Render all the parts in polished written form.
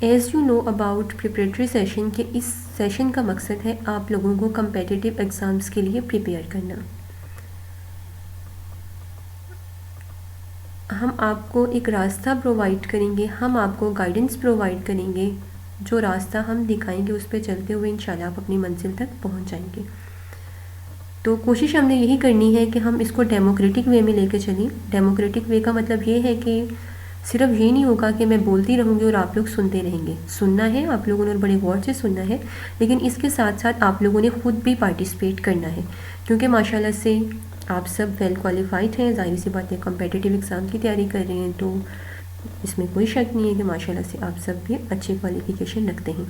As you know about preparatory session के इस session का मकसद है आप लोगों को कम्पिटिटिव एग्ज़ाम्स के लिए प्रिपेयर करना। हम आपको एक रास्ता प्रोवाइड करेंगे, हम आपको गाइडेंस प्रोवाइड करेंगे, जो रास्ता हम दिखाएंगे उस पर चलते हुए इंशाल्लाह आप अपनी मंजिल तक पहुंच जाएंगे। तो कोशिश हमने यही करनी है कि हम इसको डेमोक्रेटिक वे में लेके चलें। डेमोक्रेटिक वे का मतलब ये है कि सिर्फ ये नहीं होगा कि मैं बोलती रहूँगी और आप लोग सुनते रहेंगे। सुनना है आप लोगों ने और बड़े गौर से सुनना है, लेकिन इसके साथ साथ आप लोगों ने ख़ुद भी पार्टिसिपेट करना है, क्योंकि माशाल्लाह से आप सब वेल क्वालिफाइड हैं। ज़ाहिर सी बात है कॉम्पिटिटिव एग्ज़ाम की तैयारी कर रहे हैं, तो इसमें कोई शक नहीं है कि माशाल्लाह से आप सब भी अच्छी क्वालिफिकेशन रखते हैं।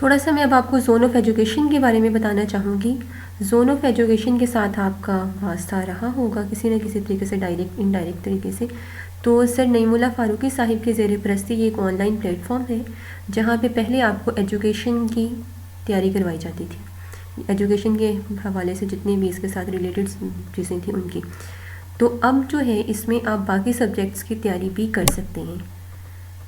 थोड़ा सा मैं अब आपको जोन ऑफ एजुकेशन के बारे में बताना चाहूँगी। जोन ऑफ एजुकेशन के साथ आपका वास्ता रहा होगा किसी न किसी तरीके से, डायरेक्ट इनडायरेक्ट तरीके से। तो सर नईमुल्लाह फ़ारूकी साहिब के ज़ेर परस्ती ये एक ऑनलाइन प्लेटफॉर्म है जहाँ पे पहले आपको एजुकेशन की तैयारी करवाई जाती थी, एजुकेशन के हवाले से जितनी भी इसके साथ रिलेटेड चीज़ें थी उनकी। तो अब जो है इसमें आप बाकी सब्जेक्ट्स की तैयारी भी कर सकते हैं।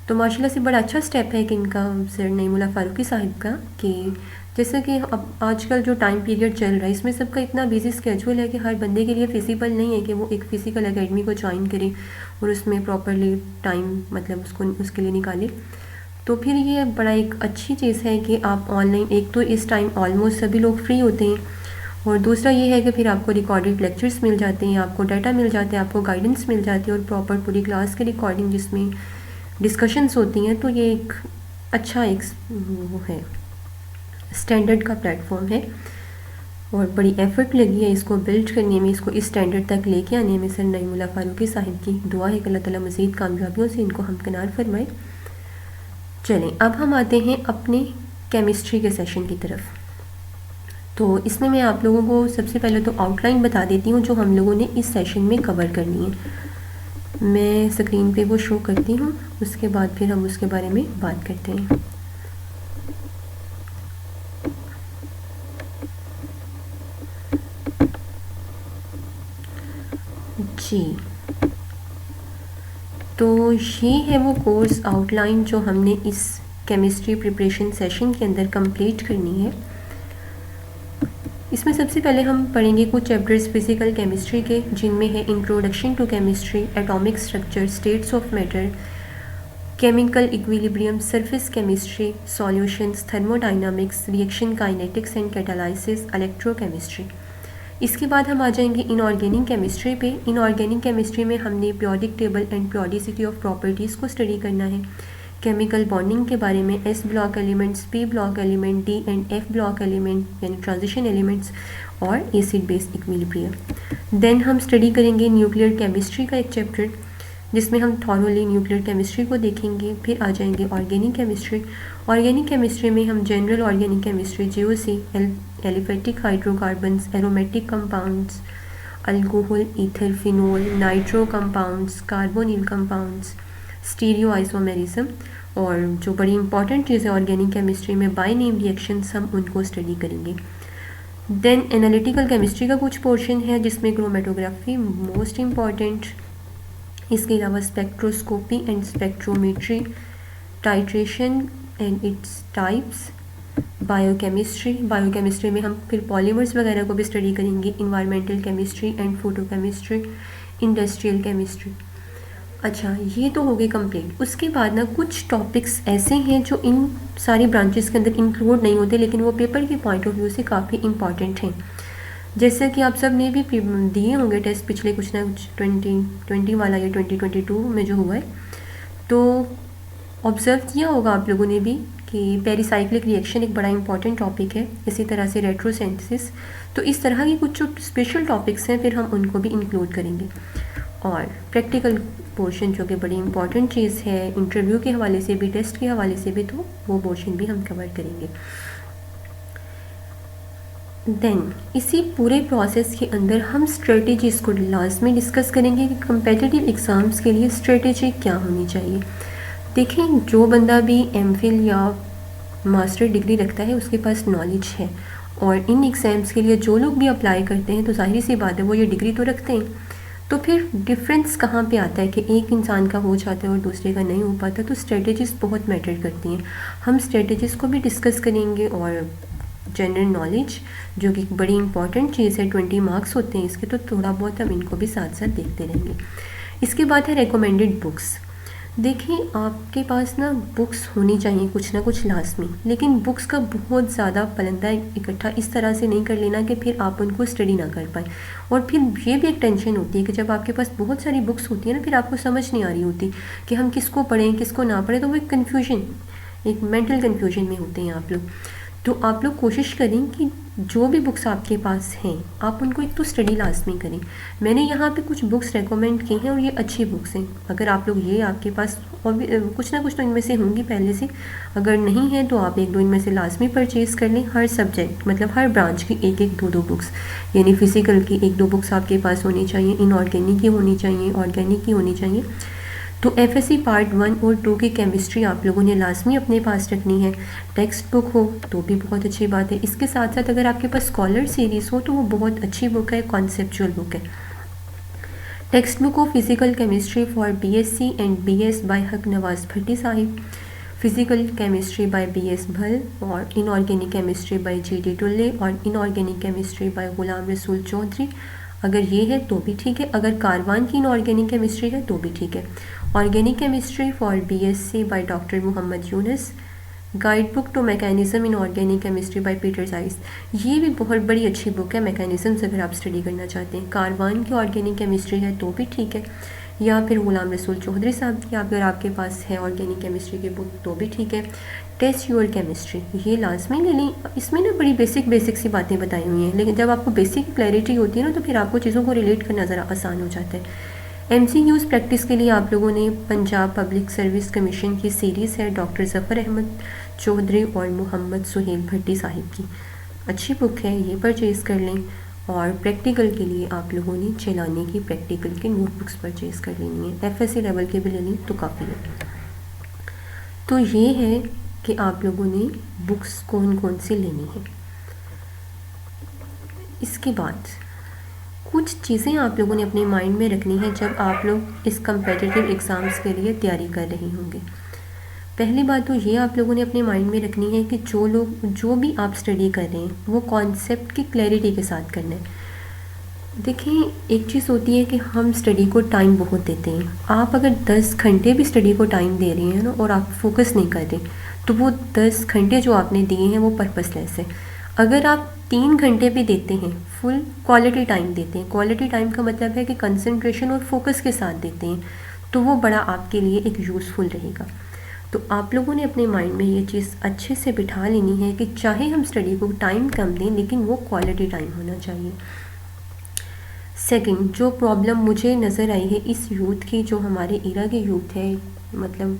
तो माशाल्लाह से बड़ा अच्छा स्टेप है कि इनका सर नईमुल्लाह फ़ारूकी साहिब का, कि जैसे कि अब आजकल जो टाइम पीरियड चल रहा है इसमें सबका इतना बिजी स्केड्यूल है कि हर बंदे के लिए फिजिबल नहीं है कि वो एक फ़िज़िकल एकेडमी को ज्वाइन करे और उसमें प्रॉपरली टाइम मतलब उसके लिए निकाले। तो फिर ये बड़ा एक अच्छी चीज़ है कि आप ऑनलाइन, एक तो इस टाइम ऑलमोस्ट सभी लोग फ्री होते हैं, और दूसरा ये है कि फिर आपको रिकॉर्डेड लेक्चर्स मिल जाते हैं, आपको डाटा मिल जाता है, आपको गाइडेंस मिल जाती है और प्रॉपर पूरी क्लास की रिकॉर्डिंग जिसमें डिस्कशंस होती हैं। तो ये एक अच्छा एक वो है, स्टैंडर्ड का प्लेटफॉर्म है और बड़ी एफ़र्ट लगी है इसको बिल्ड करने में, इसको इस स्टैंडर्ड तक लेके आने में। सर नईमुल्लाह फ़ारूकी साहिब की दुआ है कि अल्लाह ताला मज़ीद कामयाबियों से इनको हमकिनार फरमाए। चलें अब हम आते हैं अपने केमिस्ट्री के सेशन की तरफ। तो इसमें मैं आप लोगों को सबसे पहले तो आउटलाइन बता देती हूँ जो हम लोगों ने इस सेशन में कवर करनी है। मैं स्क्रीन पे वो शो करती हूँ, उसके बाद फिर हम उसके बारे में बात करते हैं। जी, तो ये है वो कोर्स आउटलाइन जो हमने इस केमिस्ट्री प्रिपरेशन सेशन के अंदर कंप्लीट करनी है। इसमें सबसे पहले हम पढ़ेंगे कुछ चैप्टर्स फिज़िकल केमिस्ट्री के, जिनमें है introduction to chemistry, atomic structure, states of matter, chemical equilibrium, surface chemistry, solutions, thermodynamics, reaction kinetics and catalysis, electrochemistry. इसके बाद हम आ जाएंगे इनऑर्गेनिक केमिस्ट्री पे। इनऑर्गेनिक केमिस्ट्री में हमने periodic table and periodicity of properties को स्टडी करना है, केमिकल बॉन्डिंग के बारे में, S block elements, P block element, D and F block element यानी ट्रांजिशन एलिमेंट्स, और एसिड बेस इक्विलिब्रियम। देन हम स्टडी करेंगे न्यूक्लियर केमिस्ट्री का एक चैप्टर जिसमें हम थॉरोली न्यूक्लियर केमिस्ट्री को देखेंगे। फिर आ जाएंगे ऑर्गेनिक केमिस्ट्री। ऑर्गेनिक केमिस्ट्री में हम general organic chemistry, GOC, aliphatic hydrocarbons, aromatic compounds, alcohol, ether, phenol, nitro compounds, carbonyl compounds, stereo isomerism, और जो बड़ी इंपॉर्टेंट चीज़ है ऑर्गेनिक केमिस्ट्री में बाय नेम रिएक्शंस, हम उनको स्टडी करेंगे। देन एनालिटिकल केमिस्ट्री का कुछ पोर्शन है जिसमें क्रोमेटोग्राफी मोस्ट इम्पॉर्टेंट, इसके अलावा spectroscopy and spectrometry, titration and its types, biochemistry. Biochemistry में हम फिर पॉलीमर्स वगैरह को भी स्टडी करेंगे, environmental chemistry and photochemistry, industrial chemistry. अच्छा, ये तो हो गई कंप्लीट। उसके बाद ना कुछ टॉपिक्स ऐसे हैं जो इन सारी ब्रांचेस के अंदर इंक्लूड नहीं होते, लेकिन वो पेपर के पॉइंट ऑफ व्यू से काफ़ी इंपॉर्टेंट हैं। जैसे कि आप सब ने भी दिए होंगे टेस्ट पिछले कुछ ना कुछ 2020 वाला या 2022 में जो हुआ है, तो ऑब्ज़र्व किया होगा आप लोगों ने भी कि पेरिसाइक्लिक रिएक्शन एक बड़ा इंपॉर्टेंट टॉपिक है, इसी तरह से रेट्रोसिंथेसिस। तो इस तरह की कुछ जो स्पेशल टॉपिक्स हैं फिर हम उनको भी इंक्लूड करेंगे। और प्रैक्टिकल पोर्शन जो कि बड़ी इंपॉर्टेंट चीज़ है इंटरव्यू के हवाले से भी, टेस्ट के हवाले से भी, तो वो पोर्शन भी हम कवर करेंगे। देन इसी पूरे प्रोसेस के अंदर हम स्ट्रेटजीज़ को लाजमी डिस्कस करेंगे कि कम्पिटिटिव एग्ज़ाम्स के लिए स्ट्रेटजी क्या होनी चाहिए। देखें, जो बंदा भी एमफिल या मास्टर डिग्री रखता है उसके पास नॉलेज है, और इन एग्ज़ाम्स के लिए जो लोग भी अप्लाई करते हैं तो ज़ाहिर सी बात है वो ये डिग्री तो रखते हैं, तो फिर डिफरेंस कहाँ पे आता है कि एक इंसान का हो जाता है और दूसरे का नहीं हो पाता। तो स्ट्रेटजीज बहुत मैटर करती हैं। हम स्ट्रेटजीज को भी डिस्कस करेंगे और जनरल नॉलेज जो कि बड़ी इंपॉर्टेंट चीज़ है, 20 मार्क्स होते हैं इसके, तो थोड़ा बहुत हम इनको भी साथ साथ देखते रहेंगे। इसके बाद है रिकमेंडेड बुक्स। देखिए आपके पास ना बुक्स होनी चाहिए कुछ ना कुछ लाजमी, लेकिन बुक्स का बहुत ज़्यादा पलंदा इकट्ठा इस तरह से नहीं कर लेना कि फिर आप उनको स्टडी ना कर पाए। और फिर ये भी एक टेंशन होती है कि जब आपके पास बहुत सारी बुक्स होती है ना, फिर आपको समझ नहीं आ रही होती कि हम किसको पढ़ें किसको ना पढ़ें, तो वो एक कन्फ्यूजन, एक मेंटल कन्फ्यूजन में होते हैं आप लोग। तो आप लोग कोशिश करें कि जो भी बुक्स आपके पास हैं आप उनको एक तो स्टडी लाजमी करें। मैंने यहाँ पे कुछ बुक्स रेकमेंड की हैं और ये अच्छी बुक्स हैं। अगर आप लोग ये आपके पास और भी कुछ ना कुछ तो इनमें से होंगी पहले से, अगर नहीं है तो आप एक दो इनमें से लाजमी परचेज़ कर लें। हर सब्जेक्ट मतलब हर ब्रांच की एक एक दो दो बुक्स, यानी फ़िज़िकल की एक दो बुक्स आपके पास होनी चाहिए, इनऑर्गेनिक की होनी चाहिए, ऑर्गेनिक की होनी चाहिए। तो एफएससी पार्ट 1 और 2 की केमिस्ट्री आप लोगों ने लाजमी अपने पास रखनी है। टेक्स्ट बुक हो तो भी बहुत अच्छी बात है। इसके साथ साथ अगर आपके पास स्कॉलर सीरीज़ हो तो वो बहुत अच्छी बुक है, कॉन्सेप्चुअल बुक है। Textbook of physical chemistry for BSc and BS by Haq Nawaz Bhatti sahib, physical chemistry by BS Bahl, और inorganic chemistry by GD Tuli, और inorganic chemistry bye Ghulam Rasool Chaudhary. अगर ये है तो भी ठीक है, अगर कारवान की इनऑर्गेनिक केमिस्ट्री है तो भी ठीक है। Organic chemistry for BSc by doctor Mohammad Yunus, guide book to mechanism in organic chemistry by Peter जाइस। ये भी बहुत बड़ी अच्छी बुक है मैकेनिज्म्स अगर आप स्टडी करना चाहते हैं। कारवान की ऑर्गेनिक केमिस्ट्री है तो भी ठीक है, या फिर गुलाम रसूल चौधरी साहब की अगर आपके पास है ऑर्गेनिक केमिस्ट्री की बुक तो भी ठीक है। टेस्ट योर केमिस्ट्री ये लाजमी ले लें। इसमें ना बड़ी बेसिक सी बातें बताई हुई हैं, लेकिन जब आपको बेसिक क्लैरिटी होती है ना तो फिर आपको चीज़ों को रिलेट करना ज़रा आसान हो जाता है। एमसीक्यूज़ प्रैक्टिस के लिए आप लोगों ने पंजाब पब्लिक सर्विस कमीशन की सीरीज़ है डॉक्टर ज़फ़र अहमद चौधरी और मोहम्मद सुहेल भट्टी साहिब की, अच्छी बुक है, ये परचेज़ कर लें। और प्रैक्टिकल के लिए आप लोगों ने चलाने की प्रैक्टिकल की नोटबुक्स परचेज़ कर लेनी है, एफएससी लेवल के भी ले लें तो काफ़ी है। तो ये है कि आप लोगों ने बुक्स कौन कौन सी लेनी है। इसके बाद कुछ चीज़ें आप लोगों ने अपने माइंड में रखनी है जब आप लोग इस कम्पिटिटिव एग्ज़ाम्स के लिए तैयारी कर रहे होंगे। पहली बात तो ये आप लोगों ने अपने माइंड में रखनी है कि जो भी आप स्टडी कर रहे हैं वो कॉन्सेप्ट की क्लैरिटी के साथ करना है। देखिए एक चीज़ होती है कि हम स्टडी को टाइम बहुत देते हैं। आप अगर 10 घंटे भी स्टडी को टाइम दे रहे हैं ना और आप फोकस नहीं कर रहे तो वो 10 घंटे जो आपने दिए हैं वो पर्पसलेस है। अगर आप 3 घंटे भी देते हैं, फुल क्वालिटी टाइम देते हैं, क्वालिटी टाइम का मतलब है कि कंसंट्रेशन और फोकस के साथ देते हैं, तो वो बड़ा आपके लिए एक यूज़फुल रहेगा। तो आप लोगों ने अपने माइंड में ये चीज़ अच्छे से बिठा लेनी है कि चाहे हम स्टडी को टाइम कम दें लेकिन वो क्वालिटी टाइम होना चाहिए। सेकंड, जो प्रॉब्लम मुझे नज़र आई है इस यूथ की, जो हमारे इरा के यूथ है, मतलब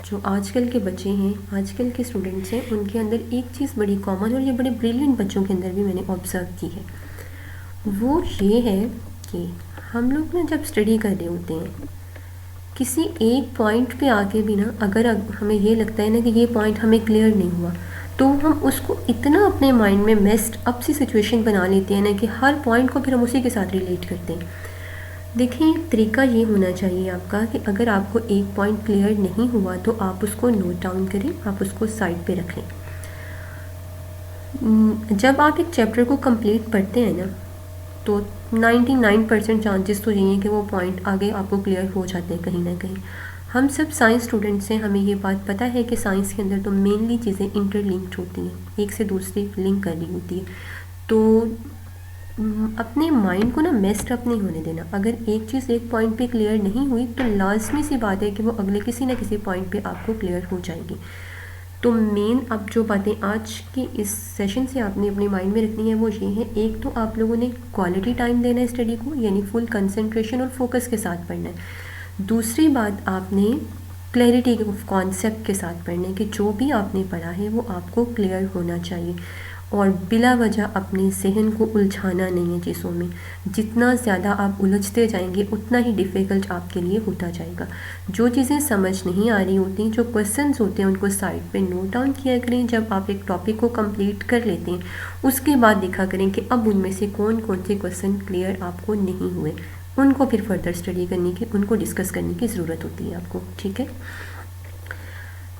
जो आजकल के बच्चे हैं, आजकल के स्टूडेंट्स हैं, उनके अंदर एक चीज़ बड़ी कॉमन और ये बड़े ब्रिलियंट बच्चों के अंदर भी मैंने ऑब्ज़र्व की है, वो ये है कि हम लोग ना जब स्टडी कर रहे होते हैं किसी एक पॉइंट पे आके भी ना अगर हमें ये लगता है ना कि ये पॉइंट हमें क्लियर नहीं हुआ तो हम उसको इतना अपने माइंड में मेस्ड अप सी सिचुएशन बना लेते हैं ना कि हर पॉइंट को फिर हम उसी के साथ रिलेट करते हैं। देखिए तरीका ये होना चाहिए आपका कि अगर आपको एक पॉइंट क्लियर नहीं हुआ तो आप उसको नोट डाउन करें, आप उसको साइड पे रख लें। जब आप एक चैप्टर को कंप्लीट पढ़ते हैं ना तो 99% चांसेस तो यही है कि वो पॉइंट आगे आपको क्लियर हो जाते हैं कहीं ना कहीं। हम सब साइंस स्टूडेंट्स हैं, हमें ये बात पता है कि साइंस के अंदर तो मेनली चीज़ें इंटरलिंक्ड होती हैं, एक से दूसरी लिंक कर रही होती है। तो अपने माइंड को ना मेस्ड अप नहीं होने देना। अगर एक चीज़ एक पॉइंट पे क्लियर नहीं हुई तो लाजमी सी बात है कि वो अगले किसी ना किसी पॉइंट पे आपको क्लियर हो जाएगी। तो मेन अब जो बातें आज की इस सेशन से आपने अपने माइंड में रखनी है वो ये है, एक तो आप लोगों ने क्वालिटी टाइम देना है स्टडी को, यानी फुल कंसंट्रेशन और फोकस के साथ पढ़ना है। दूसरी बात आपने क्लैरिटी ऑफ कॉन्सेप्ट के साथ पढ़ना है कि जो भी आपने पढ़ा है वो आपको क्लियर होना चाहिए और बिला वजह अपने जहन को उलझाना नहीं है चीज़ों में। जितना ज़्यादा आप उलझते जाएंगे उतना ही डिफ़िकल्ट आपके लिए होता जाएगा। जो चीज़ें समझ नहीं आ रही होती, जो क्वेश्चंस होते हैं उनको साइड पे नोट डाउन किया करें। जब आप एक टॉपिक को कंप्लीट कर लेते हैं उसके बाद देखा करें कि अब उनमें से कौन कौन से क्वेश्चन क्लियर आपको नहीं हुए। उनको फिर फर्दर स्टडी करने की, उनको डिस्कस करने की ज़रूरत होती है आपको। ठीक है,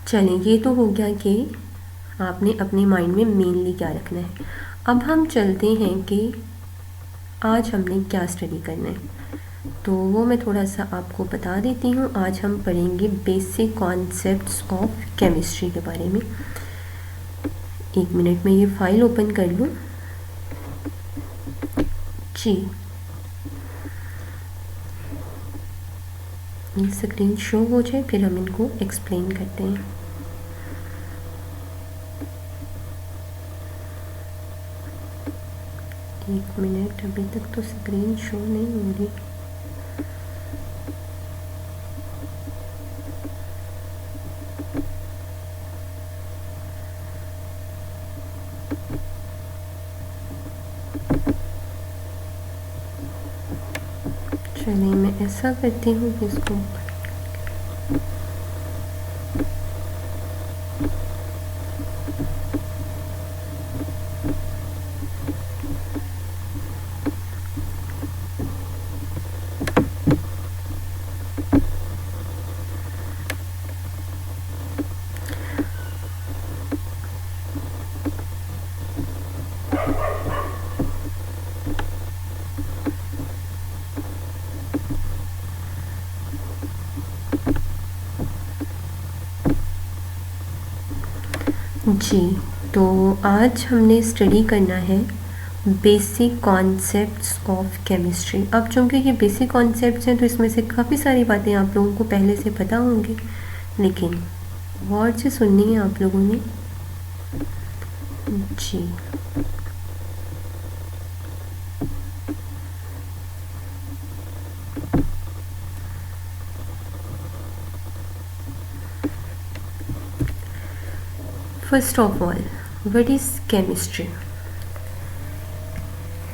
चलें, ये तो हो गया कि आपने अपने माइंड में मेनली क्या रखना है। अब हम चलते हैं कि आज हमने क्या स्टडी करना है, तो वो मैं थोड़ा सा आपको बता देती हूँ। आज हम पढ़ेंगे बेसिक कॉन्सेप्ट्स ऑफ केमिस्ट्री के बारे में। एक मिनट में ये फाइल ओपन कर लूँ जी। ये स्क्रीन शो हो जाए फिर हम इनको एक्सप्लेन करते हैं। एक मिनट, अभी तक तो स्क्रीन शो नहीं हो रही। चलिए मैं ऐसा करती हूँ कि इसको जी। तो आज हमने स्टडी करना है बेसिक कॉन्सेप्ट्स ऑफ केमिस्ट्री। अब चूँकि ये बेसिक कॉन्सेप्ट्स हैं तो इसमें से काफ़ी सारी बातें आप लोगों को पहले से पता होंगी, लेकिन गौर से सुननी है आप लोगों ने जी। First of all, what is chemistry?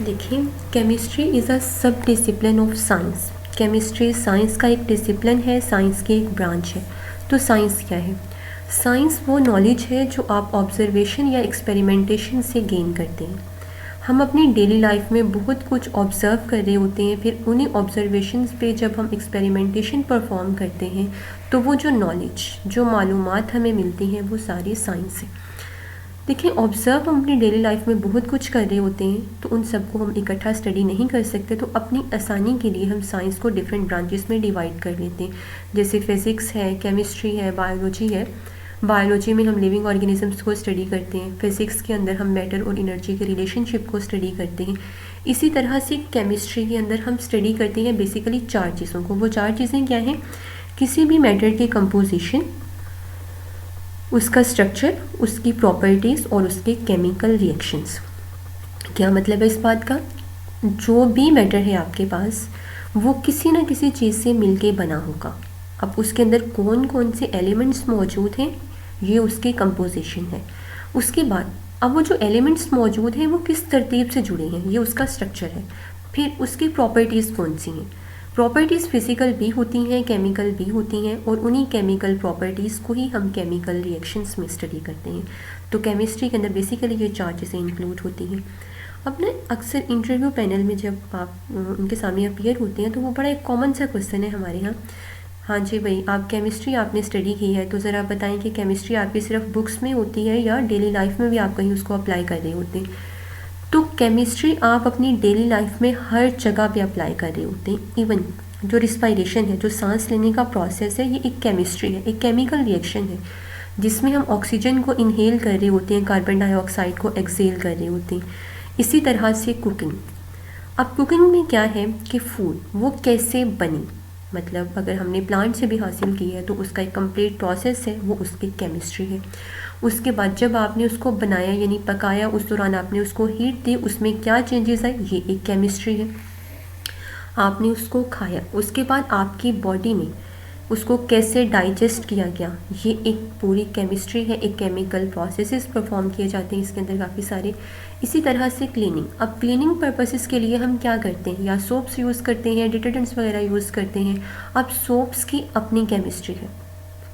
देखिए, chemistry is a subdiscipline of science. Chemistry science का एक डिसिप्लिन है, साइंस की एक ब्रांच है। तो साइंस क्या है? साइंस वो नॉलेज है जो आप ऑब्जर्वेशन या एक्सपेरिमेंटेशन से गेन करते हैं। हम अपनी डेली लाइफ में बहुत कुछ ऑब्ज़र्व कर रहे होते हैं, फिर उन्हीं ऑब्जर्वेशंस पे जब हम एक्सपेरिमेंटेशन परफॉर्म करते हैं तो वो जो नॉलेज, जो मालूमात हमें मिलती हैं, वो सारी साइंस है। देखिए, ऑब्ज़र्व हम अपनी डेली लाइफ में बहुत कुछ कर रहे होते हैं, तो उन सबको हम इकट्ठा स्टडी नहीं कर सकते, तो अपनी आसानी के लिए हम साइंस को डिफरेंट ब्रांचेस में डिवाइड कर लेते हैं। जैसे फिज़िक्स है, केमिस्ट्री है, बायोलॉजी है। बायोलॉजी में हम लिविंग ऑर्गेनिजम्स को स्टडी करते हैं। फिज़िक्स के अंदर हम मैटर और एनर्जी के रिलेशनशिप को स्टडी करते हैं। इसी तरह से केमिस्ट्री के अंदर हम स्टडी करते हैं बेसिकली 4 चीज़ों को। वो 4 चीज़ें क्या हैं? किसी भी मैटर की कंपोजिशन, उसका स्ट्रक्चर, उसकी प्रॉपर्टीज़ और उसके केमिकल रिएक्शंस। क्या मतलब है इस बात का? जो भी मैटर है आपके पास, वो किसी न किसी चीज़ से मिलके बना होगा। अब उसके अंदर कौन कौन से एलिमेंट्स मौजूद हैं, ये उसकी कंपोजिशन है। उसके बाद अब वो जो एलिमेंट्स मौजूद हैं वो किस तरतीब से जुड़े हैं, ये उसका स्ट्रक्चर है। फिर उसकी प्रॉपर्टीज़ कौन सी हैं? प्रॉपर्टीज़ फिज़िकल भी होती हैं, केमिकल भी होती हैं, और उन्हीं केमिकल प्रॉपर्टीज़ को ही हम केमिकल रिएक्शंस में स्टडी करते हैं। तो केमिस्ट्री के अंदर बेसिकली ये 4 चीज़ें इंक्लूड होती हैं। अब ना अक्सर इंटरव्यू पैनल में जब आप उनके सामने अपीयर होते हैं तो वो बड़ा एक कॉमन सा क्वेश्चन है हमारे यहाँ। हाँ जी भाई, आप केमिस्ट्री आपने स्टडी की है, तो ज़रा बताएं कि केमिस्ट्री आपकी सिर्फ बुक्स में होती है या डेली लाइफ में भी आप कहीं उसको अप्लाई कर रहे होते हैं? तो केमिस्ट्री आप अपनी डेली लाइफ में हर जगह पे अप्लाई कर रहे होते हैं। इवन जो रिस्पायरेशन है, जो सांस लेने का प्रोसेस है, ये एक केमिस्ट्री है, एक केमिकल रिएक्शन है जिसमें हम ऑक्सीजन को इनहेल कर रहे होते हैं, कार्बन डाइऑक्साइड को एक्सहेल कर रहे होते हैं। इसी तरह से कुकिंग। अब कुकिंग में क्या है कि फूड वो कैसे बनी, मतलब अगर हमने प्लांट से भी हासिल की है तो उसका एक कंप्लीट प्रोसेस है, वो उसकी केमिस्ट्री है। उसके बाद जब आपने उसको बनाया यानी पकाया, उस दौरान आपने उसको हीट दी, उसमें क्या चेंजेस आए, ये एक केमिस्ट्री है। आपने उसको खाया, उसके बाद आपकी बॉडी में उसको कैसे डाइजेस्ट किया गया, ये एक पूरी केमिस्ट्री है। एक केमिकल प्रोसेसेस परफॉर्म किए जाते हैं इसके अंदर काफ़ी सारे। इसी तरह से क्लीनिंग। अब क्लीनिंग पर्पसेस के लिए हम क्या करते हैं, या सोप्स यूज़ करते हैं, डिटर्जेंट्स वगैरह यूज़ करते हैं। अब सोप्स की अपनी केमिस्ट्री है,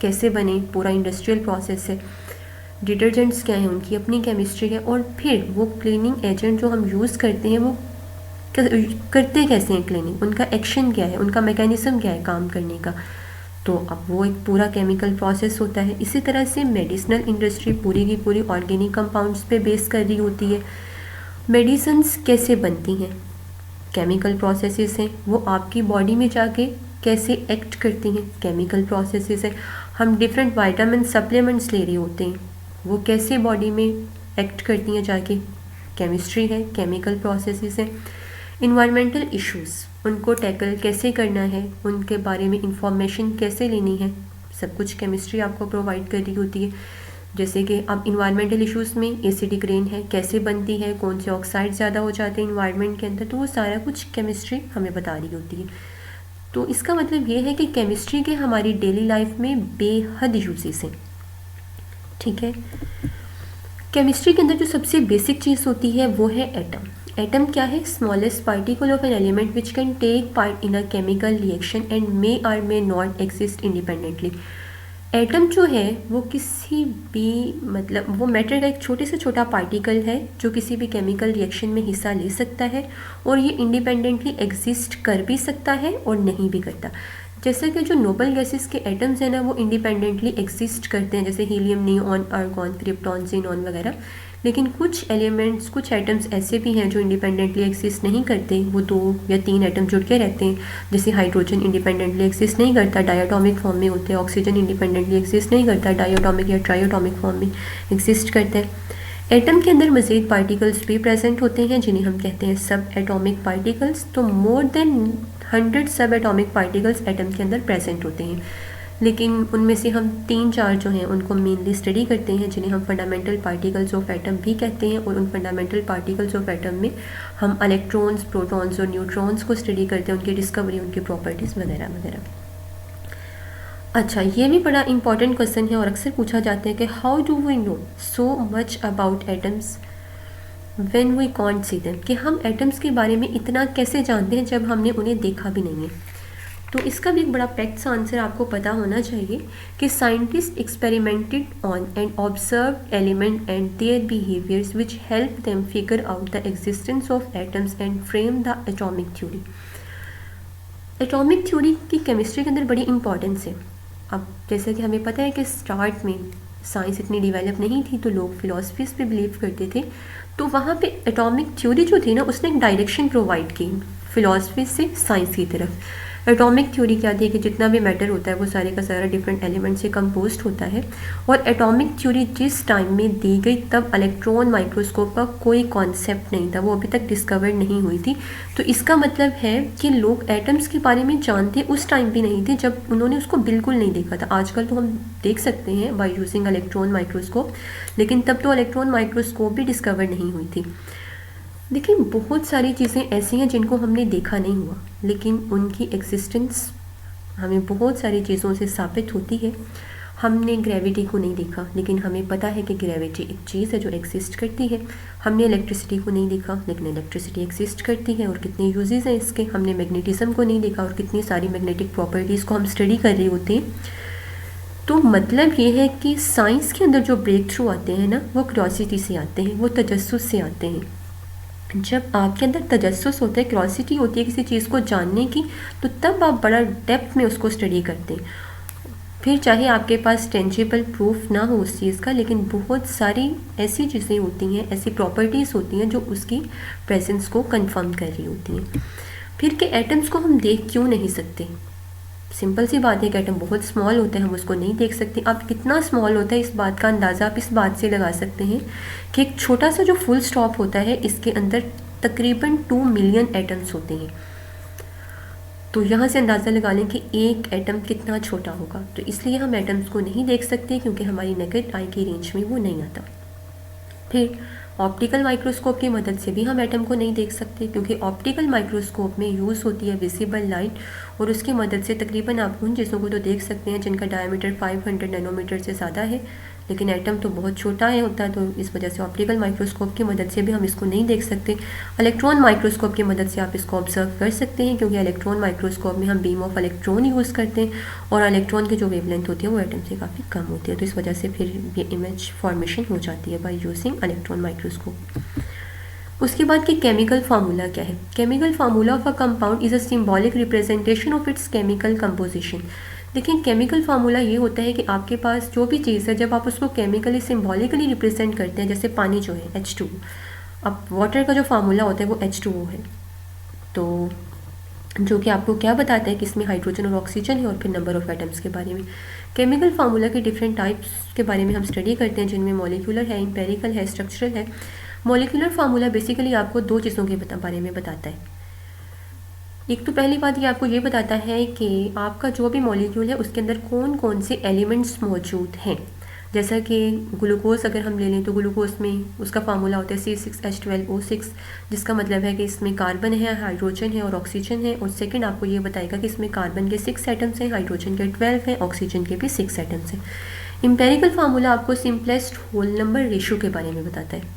कैसे बने, पूरा इंडस्ट्रियल प्रोसेस है। डिटर्जेंट्स क्या हैं, उनकी अपनी केमिस्ट्री है। और फिर वो क्लीनिंग एजेंट जो हम यूज़ करते हैं वो करते कैसे हैं क्लीनिंग, उनका एक्शन क्या है, उनका मैकेनिज्म क्या है काम करने का। तो अब वो एक पूरा केमिकल प्रोसेस होता है। इसी तरह से मेडिसिनल इंडस्ट्री पूरी की पूरी ऑर्गेनिक कंपाउंड्स पे बेस कर रही होती है। मेडिसिन्स कैसे बनती हैं, केमिकल प्रोसेसेस हैं। वो आपकी बॉडी में जाके कैसे एक्ट करती हैं, केमिकल प्रोसेसेस हैं। हम डिफरेंट वाइटामिन सप्लीमेंट्स ले रहे होते हैं, वो कैसे बॉडी में एक्ट करती हैं जाके, केमिस्ट्री है, केमिकल प्रोसेसेस हैं। इन्वायरमेंटल इश्यूज़, उनको टैकल कैसे करना है, उनके बारे में इंफॉर्मेशन कैसे लेनी है, सब कुछ केमिस्ट्री आपको प्रोवाइड कर रही होती है। जैसे कि अब इन्वायरमेंटल इश्यूज़ में एसिडिक रेन है, कैसे बनती है, कौन से ऑक्साइड ज़्यादा हो जाते हैं इन्वायरमेंट के अंदर, तो वो सारा कुछ केमिस्ट्री हमें बता रही होती है। तो इसका मतलब ये है कि केमिस्ट्री के हमारी डेली लाइफ में बेहद यूजेस हैं। ठीक है, केमिस्ट्री के अंदर जो सबसे बेसिक चीज़ होती है वो है एटम। एटम क्या है, smallest particle of an element which can take part in a chemical reaction and may और may not exist independently. Atom जो है वो किसी भी मतलब वो मैटर का एक छोटे से छोटा पार्टिकल है जो किसी भी केमिकल रिएक्शन में हिस्सा ले सकता है और ये इंडिपेंडेंटली एग्जिस्ट कर भी सकता है और नहीं भी करता। जैसे कि जो नोबल गैसेस के एटम्स हैं ना वो इंडिपेंडेंटली एग्जिस्ट करते हैं, जैसे helium, neon, argon, krypton, xenon वगैरह। लेकिन कुछ एलिमेंट्स, कुछ एटम्स ऐसे भी हैं जो इंडिपेंडेंटली एग्जिस्ट नहीं करते, वो 2 या 3 एटम जुड़ के रहते हैं। जैसे हाइड्रोजन इंडिपेंडेंटली एग्जिस्ट नहीं करता, डायटोमिक फॉर्म में होते हैं। ऑक्सीजन इंडिपेंडेंटली एग्जिस्ट नहीं करता, डायटोमिक या ट्राइटोमिक फॉर्म में एग्जिस्ट करता है। एटम के अंदर मज़ीद पार्टिकल्स भी प्रेजेंट होते हैं जिन्हें हम कहते हैं सब एटॉमिक पार्टिकल्स। तो मोर देन 100 सब एटॉमिक पार्टिकल्स एटम के अंदर प्रेजेंट होते हैं, लेकिन उनमें से हम 3-4 जो हैं उनको मेनली स्टडी करते हैं, जिन्हें हम फंडामेंटल पार्टिकल्स ऑफ एटम भी कहते हैं। और उन फंडामेंटल पार्टिकल्स ऑफ एटम में हम इलेक्ट्रॉन्स, प्रोटॉन्स और न्यूट्रॉन्स को स्टडी करते हैं, उनकी डिस्कवरी, उनकी प्रॉपर्टीज़ वगैरह वगैरह। अच्छा, ये भी बड़ा इंपॉर्टेंट क्वेश्चन है और अक्सर पूछा जाता है कि how do we know so much about atoms when we can't see them, कि हम एटम्स के बारे में इतना कैसे जानते हैं जब हमने उन्हें देखा भी नहीं है। तो इसका भी एक बड़ा पैक्ट सा आंसर आपको पता होना चाहिए कि scientist experimented on and observe element and their behaviours which help them figure out the existence of atoms and frame the atomic theory. Atomic theory की केमिस्ट्री के अंदर बड़ी इंपॉर्टेंस है। अब जैसे कि हमें पता है कि स्टार्ट में साइंस इतनी डेवलप नहीं थी तो लोग फिलॉसफीज पे बिलीव करते थे, तो वहाँ पे एटॉमिक थ्योरी जो थी ना उसने एक डायरेक्शन प्रोवाइड की फिलॉसफी से साइंस की तरफ। एटॉमिक थ्योरी क्या थी कि जितना भी मैटर होता है वो सारे का सारा डिफरेंट एलिमेंट से कंपोज्ड होता है। और एटॉमिक थ्योरी जिस टाइम में दी गई तब इलेक्ट्रॉन माइक्रोस्कोप का कोई कॉन्सेप्ट नहीं था, वो अभी तक डिस्कवर नहीं हुई थी। तो इसका मतलब है कि लोग एटम्स के बारे में जानते उस टाइम भी नहीं थे जब उन्होंने उसको बिल्कुल नहीं देखा था। आजकल तो हम देख सकते हैं बाय यूजिंग इलेक्ट्रॉन माइक्रोस्कोप, लेकिन तब तो इलेक्ट्रॉन माइक्रोस्कोप भी डिस्कवर नहीं हुई थी। देखिए, बहुत सारी चीज़ें ऐसी हैं जिनको हमने देखा नहीं हुआ, लेकिन उनकी एग्जिस्टेंस हमें बहुत सारी चीज़ों से साबित होती है। हमने ग्रेविटी को नहीं देखा, लेकिन हमें पता है कि ग्रेविटी एक चीज़ है जो एग्जिस्ट करती है। हमने इलेक्ट्रिसिटी को नहीं देखा, लेकिन इलेक्ट्रिसिटी एग्जिस्ट करती है और कितने यूजेस हैं इसके। हमने मैग्नेटिज्म को नहीं देखा और कितनी सारी मैग्नेटिक प्रॉपर्टीज़ को हम स्टडी कर रहे होते हैं। तो मतलब ये है कि साइंस के अंदर जो ब्रेक थ्रू आते हैं ना, वो क्यूरियोसिटी से आते हैं, वो तजस्सुस से आते हैं। जब आपके अंदर तजस्सुस होता है, क्यूरियोसिटी होती है किसी चीज़ को जानने की, तो तब आप बड़ा डेप्थ में उसको स्टडी करते हैं। फिर चाहे आपके पास टेंजिबल प्रूफ ना हो उस चीज़ का, लेकिन बहुत सारी ऐसी चीज़ें होती हैं, ऐसी प्रॉपर्टीज़ होती हैं जो उसकी प्रेजेंस को कंफर्म कर रही होती हैं। फिर के एटम्स को हम देख क्यों नहीं सकते? सिंपल सी बात है कि एटम बहुत स्मॉल होते हैं, हम उसको नहीं देख सकते। अब कितना स्मॉल होता है इस बात का अंदाज़ा आप इस बात से लगा सकते हैं कि एक छोटा सा जो फुल स्टॉप होता है इसके अंदर तकरीबन 2 मिलियन एटम्स होते हैं। तो यहाँ से अंदाज़ा लगा लें कि एक एटम कितना छोटा होगा। तो इसलिए हम एटम्स को नहीं देख सकते क्योंकि हमारी नेकेड आई की रेंज में वो नहीं आता। फिर ऑप्टिकल माइक्रोस्कोप की मदद से भी हम एटम को नहीं देख सकते, क्योंकि ऑप्टिकल माइक्रोस्कोप में यूज़ होती है विजिबल लाइट, और उसकी मदद से तकरीबन आप उन चीज़ों को तो देख सकते हैं जिनका डायमीटर 500 नैनोमीटर से ज़्यादा है, लेकिन एटम तो बहुत छोटा है होता है। तो इस वजह से ऑप्टिकल माइक्रोस्कोप की मदद से भी हम इसको नहीं देख सकते। इलेक्ट्रॉन माइक्रोस्कोप की मदद से आप इसको ऑब्जर्व कर सकते हैं, क्योंकि इलेक्ट्रॉन माइक्रोस्कोप में हम बीम ऑफ इलेक्ट्रॉन यूज़ करते हैं और इलेक्ट्रॉन की जो वेवलेंथ होती है वो एटम से काफ़ी कम होती है। तो इस वजह से फिर ये इमेज फॉर्मेशन हो जाती है बाय यूजिंग इलेक्ट्रॉन माइक्रोस्कोप। उसके बाद कि केमिकल फार्मूला क्या है। Chemical formula of a compound is a symbolic representation of its chemical composition. देखिए केमिकल फार्मूला ये होता है कि आपके पास जो भी चीज़ है जब आप उसको केमिकली सिंबॉलिकली रिप्रेजेंट करते हैं, जैसे पानी जो है H2, अब वाटर का जो फार्मूला होता है वो H2O है, तो जो कि आपको क्या बताता है कि इसमें हाइड्रोजन और ऑक्सीजन है, और फिर नंबर ऑफ एटम्स के बारे में। केमिकल फार्मूला के डिफरेंट टाइप्स के बारे में हम स्टडी करते हैं, जिनमें मॉलिक्यूलर है, एम्पेरिकल है, स्ट्रक्चरल है। मॉलिक्यूलर फार्मूला बेसिकली आपको दो चीज़ों के बारे में बताता है। एक तो पहली बात ये आपको ये बताता है कि आपका जो भी मॉलिक्यूल है उसके अंदर कौन कौन से एलिमेंट्स मौजूद हैं। जैसा कि ग्लूकोज अगर हम ले लें तो ग्लूकोज में उसका फार्मूला होता है C6H12O6, जिसका मतलब है कि इसमें कार्बन है, हाइड्रोजन है और ऑक्सीजन है। और सेकंड आपको ये बताएगा कि इसमें कार्बन के 6 एटम्स हैं, हाइड्रोजन के 12 हैं, ऑक्सीजन के भी 6 एटम्स हैं। एम्पेरिकल फार्मूला आपको सिंपलेस्ट होल नंबर रेशो के बारे में बताता है।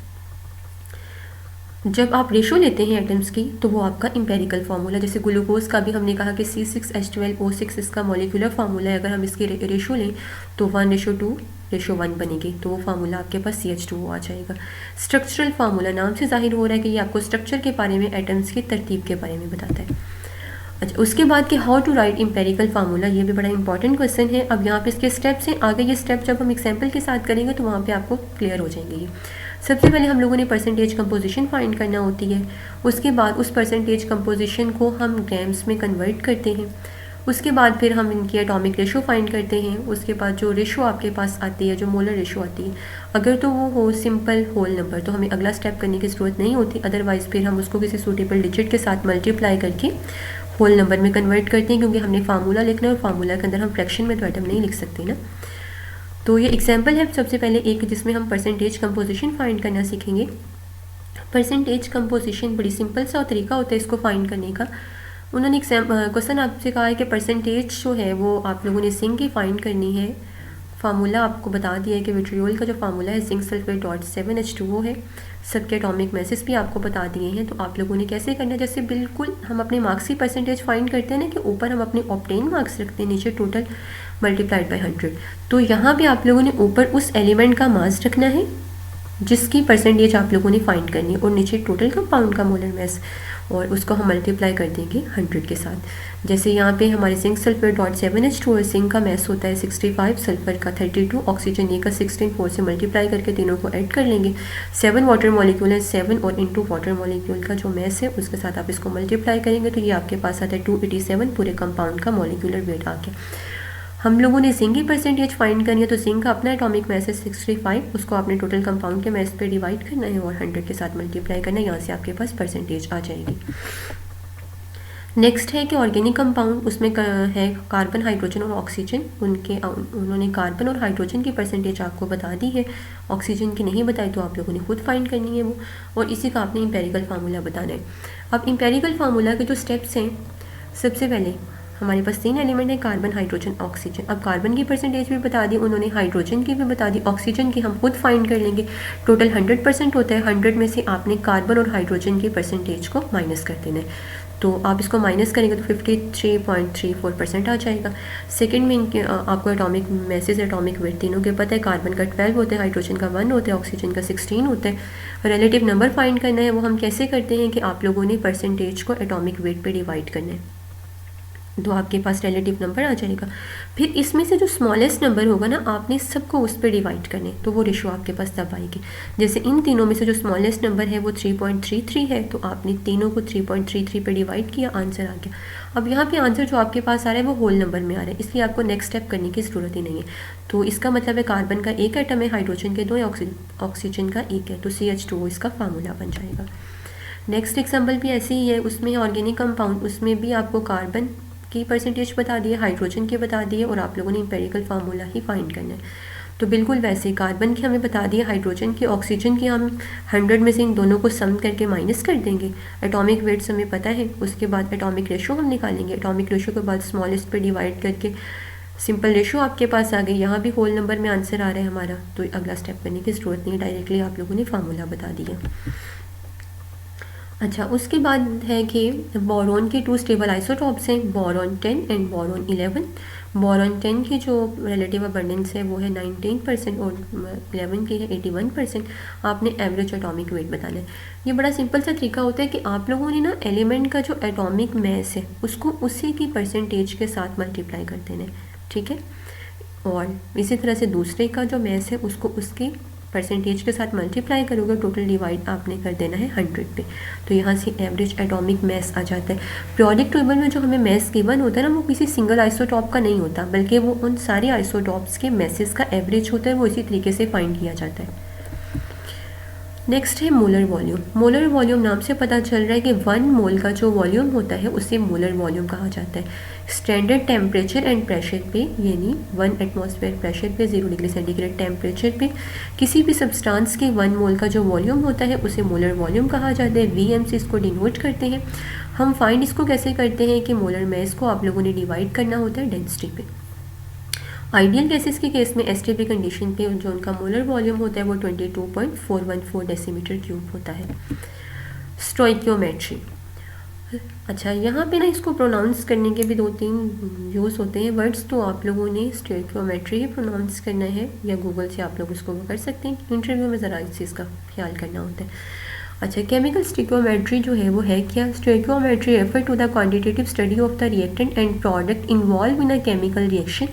जब आप रेशो लेते हैं एटम्स की तो वो आपका एम्पेरिकल फार्मूला, जैसे ग्लूकोज का भी हमने कहा कि C6H12O6 इसका मॉलिक्यूलर फार्मूला है। अगर हम इसकी रेशो लें तो 1:2:1 बनेगी, तो वो फार्मूला आपके पास CH2O आ जाएगा। स्ट्रक्चरल फार्मूला नाम से जाहिर हो रहा है कि ये आपको स्ट्रक्चर के बारे में, एटम्स की तरतीब के बारे में बताता है। अच्छा, उसके बाद कि how to write empirical formula, ये भी बड़ा इंपॉर्टेंट क्वेश्चन है। अब यहाँ पे इसके स्टेप्स हैं, आगे ये स्टेप जब हम एग्जाम्पल के साथ करेंगे तो वहाँ पे आपको क्लियर हो जाएंगे ये। सबसे पहले हम लोगों ने परसेंटेज कंपोजिशन फाइंड करना होती है। उसके बाद उस परसेंटेज कंपोजिशन को हम ग्राम्स में कन्वर्ट करते हैं। उसके बाद फिर हम इनकी एटॉमिक रेशो फाइंड करते हैं। उसके बाद जो रेशो आपके पास आती है, जो मोलर रेशो आती है, अगर तो वो हो सिंपल होल नंबर तो हमें अगला स्टेप करने की ज़रूरत नहीं होती, अदरवाइज़ फिर हम उसको किसी सूटेबल डिजिट के साथ मल्टीप्लाई करके होल नंबर में कन्वर्ट करते हैं, क्योंकि हमने फार्मूला लिखना है और फार्मूला के अंदर हम फ्रैक्शन में तो एटम नहीं लिख सकते ना। तो ये एग्जाम्पल है सबसे पहले एक, जिसमें हम परसेंटेज कंपोजिशन फाइंड करना सीखेंगे। परसेंटेज कंपोजिशन बड़ी सिंपल सा तरीका होता है इसको फाइंड करने का। उन्होंने क्वेश्चन आपसे कहा है कि परसेंटेज जो है वो आप लोगों ने जिंक की फाइंड करनी है। फार्मूला आपको बता दिया है कि विट्रियोल का जो फार्मूला है जिंक सल्फेट .7H2O है। सबके एटॉमिक मैसेज भी आपको बता दिए हैं। तो आप लोगों ने कैसे करना है, जैसे बिल्कुल हम अपने मार्क्स की परसेंटेज फाइंड करते हैं ना, कि ऊपर हम अपने ऑब्टेन मार्क्स रखते हैं, नीचे टोटल मल्टीप्लाइड बाय 100। तो यहाँ पे आप लोगों ने ऊपर उस एलिमेंट का मास रखना है जिसकी परसेंटेज आप लोगों ने फाइंड करनी है, और नीचे टोटल कंपाउंड का मोलर मास, और उसको हम मल्टीप्लाई कर देंगे 100 के साथ। जैसे यहाँ पे हमारे जिंक सल्फेट .7H2 है, जिंक का मास होता है 65, सल्फर का 32, ऑक्सीजन ए का 16, 4 से मल्टीप्लाई करके तीनों को ऐड कर लेंगे। 7 वाटर मॉलिक्यूल है, 7 और इनटू वाटर मॉलिक्यूल का जो मास है उसके साथ आप इसको मल्टीप्लाई करेंगे तो ये आपके पास आता है 287, पूरे कंपाउंड का मॉलिक्यूलर वेट आ गया। हम लोगों ने जिंक की परसेंटेज फाइंड करनी है, तो जिंक का अपना एटॉमिक मास है 65, उसको आपने टोटल कंपाउंड के मास पे डिवाइड करना है और 100 के साथ मल्टीप्लाई करना है, यहाँ से आपके पास परसेंटेज आ जाएगी। नेक्स्ट है कि ऑर्गेनिक कंपाउंड, उसमें है कार्बन, हाइड्रोजन और ऑक्सीजन। उन्होंने कार्बन और हाइड्रोजन की परसेंटेज आपको बता दी है, ऑक्सीजन की नहीं बताई, तो आप लोगों ने खुद फाइंड करनी है वो, और इसी का आपने इंपेरिकल फार्मूला बताना है। अब इंपेरिकल फार्मूला के जो स्टेप्स हैं, सबसे पहले हमारे पास 3 एलिमेंट है, कार्बन, हाइड्रोजन, ऑक्सीजन। अब कार्बन की परसेंटेज भी बता दी उन्होंने, हाइड्रोजन की भी बता दी, ऑक्सीजन की हम खुद फाइंड कर लेंगे। टोटल 100% होता है, 100 में से आपने कार्बन और हाइड्रोजन की परसेंटेज को माइनस कर देना है। तो आप इसको माइनस करेंगे तो 53.34% आ जाएगा। सेकंड में इनके आपको एटॉमिक मैसेज, एटॉमिक वेट तीनों के पता है, कार्बन का 12 होता है, हाइड्रोजन का 1 होता है, ऑक्सीजन का 16 होता है। रिलेटिव नंबर फाइंड करना है, वो हम कैसे करते हैं कि आप लोगों ने परसेंटेज को एटॉमिक वेट पे डिवाइड करना है, तो आपके पास रिलेटिव नंबर आ जाएगा। फिर इसमें से जो स्मॉलेस्ट नंबर होगा ना, आपने सबको उस पर डिवाइड करने, तो वो रेशो आपके पास तब आएगी। जैसे इन तीनों में से जो स्मॉलेस्ट नंबर है वो 3.33 है, तो आपने तीनों को 3.33 पे डिवाइड किया, आंसर आ गया। अब यहाँ पे आंसर जो आपके पास आ रहा है वो होल नंबर में आ रहा है, इसलिए आपको नेक्स्ट स्टेप करने की ज़रूरत ही नहीं है। तो इसका मतलब है कार्बन का 1 एटम है, हाइड्रोजन के 2 है, ऑक्सीजन का 1 है, तो CH2O इसका फार्मूला बन जाएगा। नेक्स्ट एग्जाम्पल भी ऐसे ही है, उसमें ऑर्गेनिक कंपाउंड, उसमें भी आपको कार्बन की परसेंटेज बता दी है, हाइड्रोजन की बता दी है, और आप लोगों ने इंपेरिकल फार्मूला ही फाइंड करना है। तो बिल्कुल वैसे कार्बन की हमें बता दी है, हाइड्रोजन की, ऑक्सीजन की हम 100 में से इन दोनों को सम करके माइनस कर देंगे। एटॉमिक वेट्स हमें पता है, उसके बाद एटॉमिक रेशो हम निकालेंगे, एटॉमिक रेशो के बाद स्मॉलेस्ट पे डिवाइड करके सिंपल रेशो आपके पास आ गई। यहाँ भी होल नंबर में आंसर आ रहा है हमारा, तो अगला स्टेप करने की ज़रूरत नहीं है, डायरेक्टली आप लोगों ने फार्मूला बता दिया। अच्छा, उसके बाद है कि बोरॉन के 2 स्टेबल आइसोटॉप्स हैं, बोरॉन 10 एंड बोरॉन 11। बोरॉन 10 की जो रिलेटिव अबंडेंस है वो है 19% और 11 की है 81%। आपने एवरेज एटॉमिक वेट बताना है। ये बड़ा सिंपल सा तरीका होता है कि आप लोगों ने ना एलिमेंट का जो एटॉमिक मैस है उसको उसी की परसेंटेज के साथ मल्टीप्लाई कर देना है, ठीक है। और इसी तरह से दूसरे का जो मैस है उसको उसके परसेंटेज के साथ मल्टीप्लाई करोगे, टोटल डिवाइड आपने कर देना है 100 पे। तो यहाँ से एवरेज एटॉमिक मैस आ जाता है। पीरियोडिक टेबल में जो हमें मैस गिवन होता है ना, वो किसी सिंगल आइसोटॉप का नहीं होता, बल्कि वो उन सारे आइसोटॉप्स के मैसेस का एवरेज होता है, वो इसी तरीके से फाइंड किया जाता है। नेक्स्ट है मोलर वॉल्यूम। मोलर वॉल्यूम नाम से पता चल रहा है कि 1 मोल का जो वॉल्यूम होता है उसे मोलर वॉल्यूम कहा जाता है। स्टैंडर्ड टेम्परेचर एंड प्रेशर पे, यानी 1 एटमॉस्फेयर प्रेशर पे, 0 डिग्री सेंटीग्रेड टेम्परेचर पे किसी भी सब्सटेंस के 1 मोल का जो वॉल्यूम होता है उसे मोलर वॉल्यूम कहा जाता है। वीएम से इसको डिनोट करते हैं। हम फाइंड इसको कैसे करते हैं कि मोलर मैस को आप लोगों ने डिवाइड करना होता है डेंसिटी पे। आइडियल गैसेस के केस में एसटीपी कंडीशन पे जो उनका मोलर वॉल्यूम होता है वो 22.414 डेसीमीटर क्यूब होता है। स्टोइकियोमेट्री। अच्छा, यहाँ पे ना इसको प्रोनाउंस करने के भी 2-3 यूज़ होते हैं वर्ड्स, तो आप लोगों ने स्टोइकियोमेट्री ही प्रोनाउंस करना है या गूगल से आप लोग उसको कर सकते हैं। इंटरव्यू में ज़रा इस चीज़ का ख्याल करना होता है। अच्छा, केमिकल स्टोइकियोमेट्री जो है वो है क्या? Stoichiometry refer to the quantitative study of the reactant and product involve in a chemical reaction.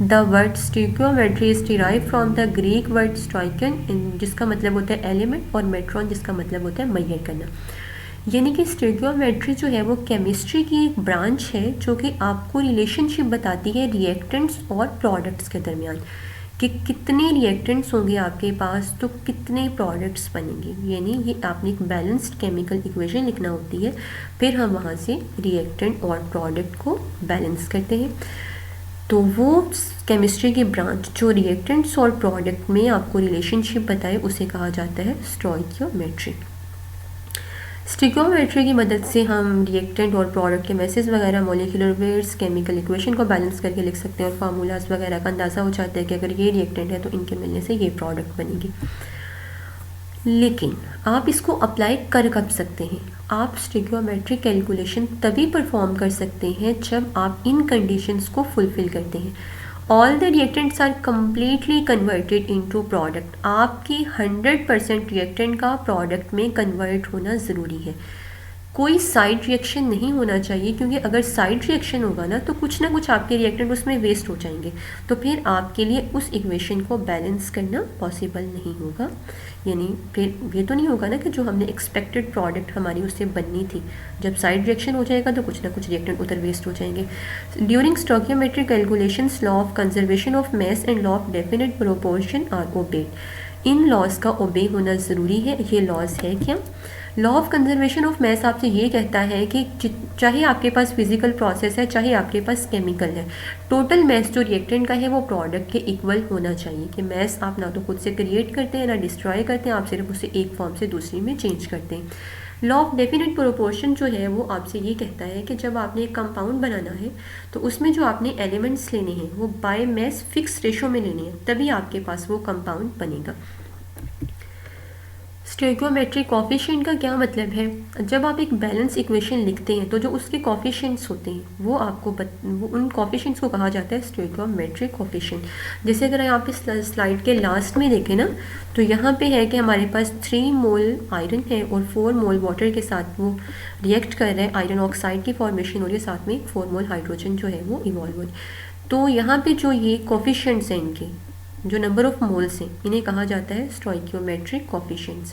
The word stoichiometry is derive from the Greek word stoicheion, जिसका मतलब होता है एलिमेंट, और मेट्रॉन जिसका मतलब होता है मेजर करना। यानी कि स्टोइकियोमेट्री जो है वो केमिस्ट्री की एक ब्रांच है जो कि आपको रिलेशनशिप बताती है रिएक्टेंट्स और प्रोडक्ट्स के दरमियान, कि कितने रिएक्टेंट्स होंगे आपके पास तो कितने प्रोडक्ट्स बनेंगे। यानी ये आपने एक बैलेंस्ड केमिकल इक्वेशन लिखना होती है, फिर हम वहाँ से रिएक्टेंट और प्रोडक्ट को बैलेंस करते हैं। तो वो केमिस्ट्री की ब्रांच जो रिएक्टेंट्स और प्रोडक्ट में आपको रिलेशनशिप बताए उसे कहा जाता है स्टोइकियोमेट्री। स्टोइकियोमेट्री की मदद से हम रिएक्टेंट और प्रोडक्ट के मैसेज वगैरह, मॉलिक्यूलर वेट्स, केमिकल इक्वेशन को बैलेंस करके लिख सकते हैं और फार्मूलाज वगैरह का अंदाज़ा हो जाता है कि अगर ये रिएक्टेंट है तो इनके मिलने से ये प्रोडक्ट बनेगी। लेकिन आप इसको अप्लाई कर कब सकते हैं? आप स्टोइकियोमेट्रिक कैलकुलेशन तभी परफॉर्म कर सकते हैं जब आप इन कंडीशंस को फुलफिल करते हैं। All the reactants are completely converted into product. आपकी 100% रिएक्टेंट का प्रोडक्ट में कन्वर्ट होना ज़रूरी है। कोई साइड रिएक्शन नहीं होना चाहिए, क्योंकि अगर साइड रिएक्शन होगा ना तो कुछ ना कुछ आपके रिएक्टेंट उसमें वेस्ट हो जाएंगे, तो फिर आपके लिए उस इक्वेशन को बैलेंस करना पॉसिबल नहीं होगा। यानी फिर ये तो नहीं होगा ना कि जो हमने एक्सपेक्टेड प्रोडक्ट हमारी उससे बननी थी, जब साइड रिएक्शन हो जाएगा तो कुछ ना कुछ रिएक्टेंट उधर वेस्ट हो जाएंगे। During stoichiometric calculations law of conservation of mass and law of definite proportion are obeyed. इन लॉज का ओबे होना ज़रूरी है। ये लॉज है क्या? Law of conservation of mass आपसे ये कहता है कि चाहे आपके पास फिजिकल प्रोसेस है चाहे आपके पास केमिकल है, टोटल मैस जो रिएक्टेंट का है वो प्रोडक्ट के इक्वल होना चाहिए। कि मैस आप ना तो खुद से क्रिएट करते हैं ना डिस्ट्रॉय करते हैं, आप सिर्फ उसे एक फॉर्म से दूसरी में चेंज करते हैं। लॉ ऑफ डेफिनेट प्रोपोर्शन जो है वो आपसे ये कहता है कि जब आपने एक कंपाउंड बनाना है तो उसमें जो आपने एलिमेंट्स लेने हैं वो बाय मैस फिक्स रेशो में लेने हैं, तभी आपके पास वो कंपाउंड बनेगा। स्टोइकियोमेट्रिक कॉफिशिएंट का क्या मतलब है? जब आप एक बैलेंस इक्वेशन लिखते हैं तो जो उसके कॉफिशिएंट्स होते हैं वो आपको वो उन कॉफिशिएंट्स को कहा जाता है स्टोइकियोमेट्रिक कॉफिशिएंट। जैसे अगर आप इस स्लाइड के लास्ट में देखें ना, तो यहाँ पे है कि हमारे पास 3 मोल आयरन है और 4 मोल वाटर के साथ वो रिएक्ट कर रहा है, आयरन ऑक्साइड की फॉर्मेशन हो रही है, साथ में 4 मोल हाइड्रोजन जो है वो इवॉल्व हो रही है। तो यहाँ पे जो ये कॉफिशिएंट्स हैं, इनके जो नंबर ऑफ मोल्स हैं, इन्हें कहा जाता है stoichiometric coefficients.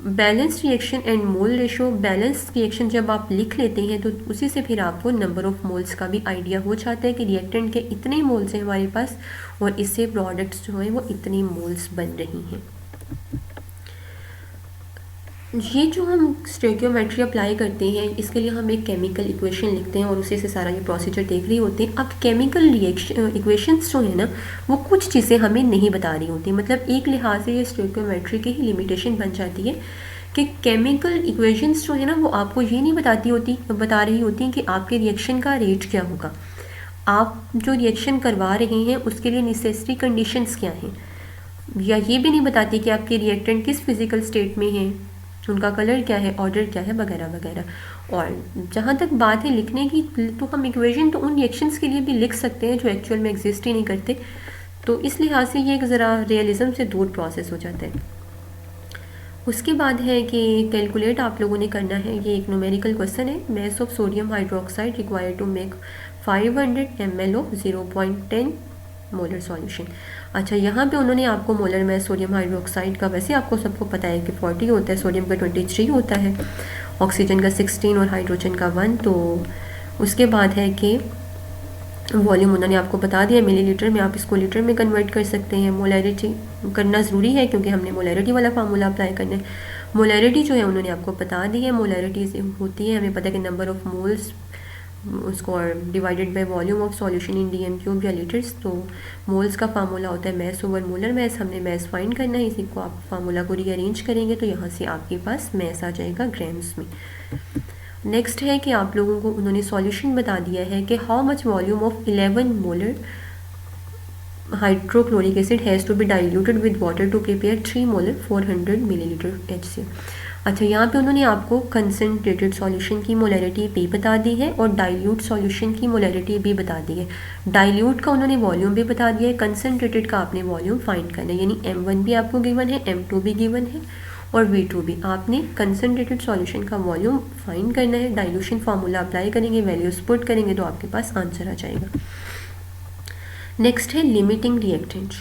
Balance reaction and mole ratio. Balance reaction जब आप लिख लेते हैं तो उसी से फिर आपको नंबर ऑफ मोल्स का भी आइडिया हो जाता है कि रिएक्टेंट के इतने मोल्स हैं हमारे पास और इससे प्रोडक्ट्स जो हैं वो इतने मोल्स बन रही हैं। ये जो हम स्टोइकियोमेट्री अप्लाई करते हैं इसके लिए हम एक केमिकल इक्वेशन लिखते हैं और उसी से सारा ये प्रोसीजर देख रही होती हैं। अब केमिकल रिएक्शन इक्वेशंस जो है ना वो कुछ चीज़ें हमें नहीं बता रही होती, मतलब एक लिहाज से ये स्टोइकियोमेट्री की ही लिमिटेशन बन जाती है कि केमिकल इक्वेशंस जो है ना वो आपको ये नहीं बता रही होती कि आपके रिएक्शन का रेट क्या होगा, आप जो रिएक्शन करवा रहे हैं उसके लिए नेसेसरी कंडीशंस क्या हैं, या ये भी नहीं बताती कि आपके रिएक्टेंट किस फिजिकल स्टेट में है, उनका कलर क्या है, ऑर्डर क्या है, वगैरह वगैरह। और जहाँ तक बात है लिखने की, तो हम इक्वेशन तो उन रिएक्शंस के लिए भी लिख सकते हैं जो एक्चुअल में एग्जिस्ट ही नहीं करते, तो इस लिहाज से ये एक ज़रा रियलिज़म से दूर प्रोसेस हो जाता है। उसके बाद है कि कैलकुलेट आप लोगों ने करना है, ये एक न्यूमेरिकल क्वेश्चन है, mass of sodium hydroxide required to make 500 ml of 0.10 molar solution. अच्छा, यहाँ पे उन्होंने आपको मोलर मैस सोडियम हाइड्रोक्साइड का, वैसे आपको सबको पता है कि 40 होता है, सोडियम का 23 होता है, ऑक्सीजन का 16 और हाइड्रोजन का 1। तो उसके बाद है कि वॉल्यूम उन्होंने आपको बता दिया मिलीलीटर में, आप इसको लीटर में कन्वर्ट कर सकते हैं। मोलैरिटी करना ज़रूरी है क्योंकि हमने मोलैरिटी वाला फार्मूला अप्लाई करना है। मोलैरिटी जो है उन्होंने आपको बता दी है, मोलैरिटी होती है, हमें पता है कि नंबर ऑफ मोल्स उसको divided by volume of solution in D M cube या लीटर्स। तो मोल्स का फार्मूला होता है मैस ओवर मोलर मैस, हमने मैस फाइंड करना है, इसी को आप फार्मूला को रीअरेंज करेंगे तो यहाँ से आपके पास मैस आ जाएगा ग्राम्स में। नेक्स्ट है कि आप लोगों को उन्होंने सॉल्यूशन बता दिया है कि how much volume of 11 molar hydrochloric acid has to be diluted with water to prepare 3 molar 400 millilitre HCl। अच्छा, यहाँ पे उन्होंने आपको कंसनट्रेटेड सॉल्यूशन की मोलैरिटी भी बता दी है और डाइल्यूट सॉल्यूशन की मोलैरिटी भी बता दी है। डाइल्यूट का उन्होंने वॉल्यूम भी बता दिया है, कंसनट्रेटेड का आपने वॉल्यूम फाइंड करना है, यानी M1 भी आपको गिवन है, M2 भी गिवन है और V2 भी। आपने कंसनट्रेटेड सॉल्यूशन का वॉल्यूम फाइंड करना है, डाइल्यूशन फार्मूला अप्लाई करेंगे, वैल्यूज पुट करेंगे तो आपके पास आंसर आ जाएगा। नेक्स्ट है लिमिटिंग रिएक्टेंट।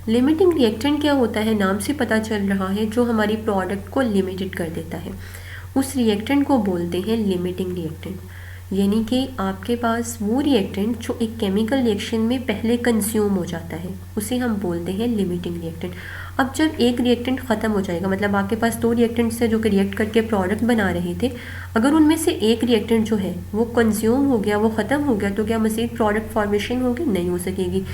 लिमिटिंग रिएक्टेंट क्या होता है, नाम से पता चल रहा है, जो हमारी प्रोडक्ट को लिमिटेड कर देता है, उस रिएक्टेंट को बोलते हैं लिमिटिंग रिएक्टेंट। यानी कि आपके पास वो रिएक्टेंट जो एक केमिकल रिएक्शन में पहले कंज्यूम हो जाता है, उसे हम बोलते हैं लिमिटिंग रिएक्टेंट। अब जब एक रिएक्टेंट ख़त्म हो जाएगा, मतलब आपके पास 2 रिएक्टेंट्स हैं जो कि रिएक्ट करके प्रोडक्ट बना रहे थे, अगर उनमें से एक रिएक्टेंट जो है वो कंज्यूम हो गया, वो ख़त्म हो गया, तो क्या मज़ीद प्रोडक्ट फॉर्मेशन होगी? नहीं हो सकेगी।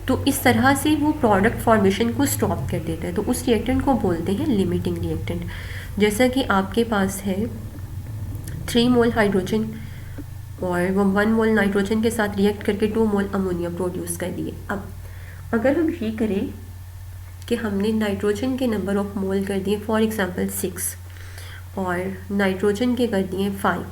तो इस तरह से वो प्रोडक्ट फॉर्मेशन को स्टॉप कर देता है, तो उस रिएक्टेंट को बोलते हैं लिमिटिंग रिएक्टेंट। जैसा कि आपके पास है 3 मोल हाइड्रोजन और वो 1 मोल नाइट्रोजन के साथ रिएक्ट करके 2 मोल अमोनिया प्रोड्यूस कर दिए। अब अगर हम ये करें कि हमने नाइट्रोजन के नंबर ऑफ मोल कर दिए फॉर एग्जांपल 6 और नाइट्रोजन के कर दिए 5,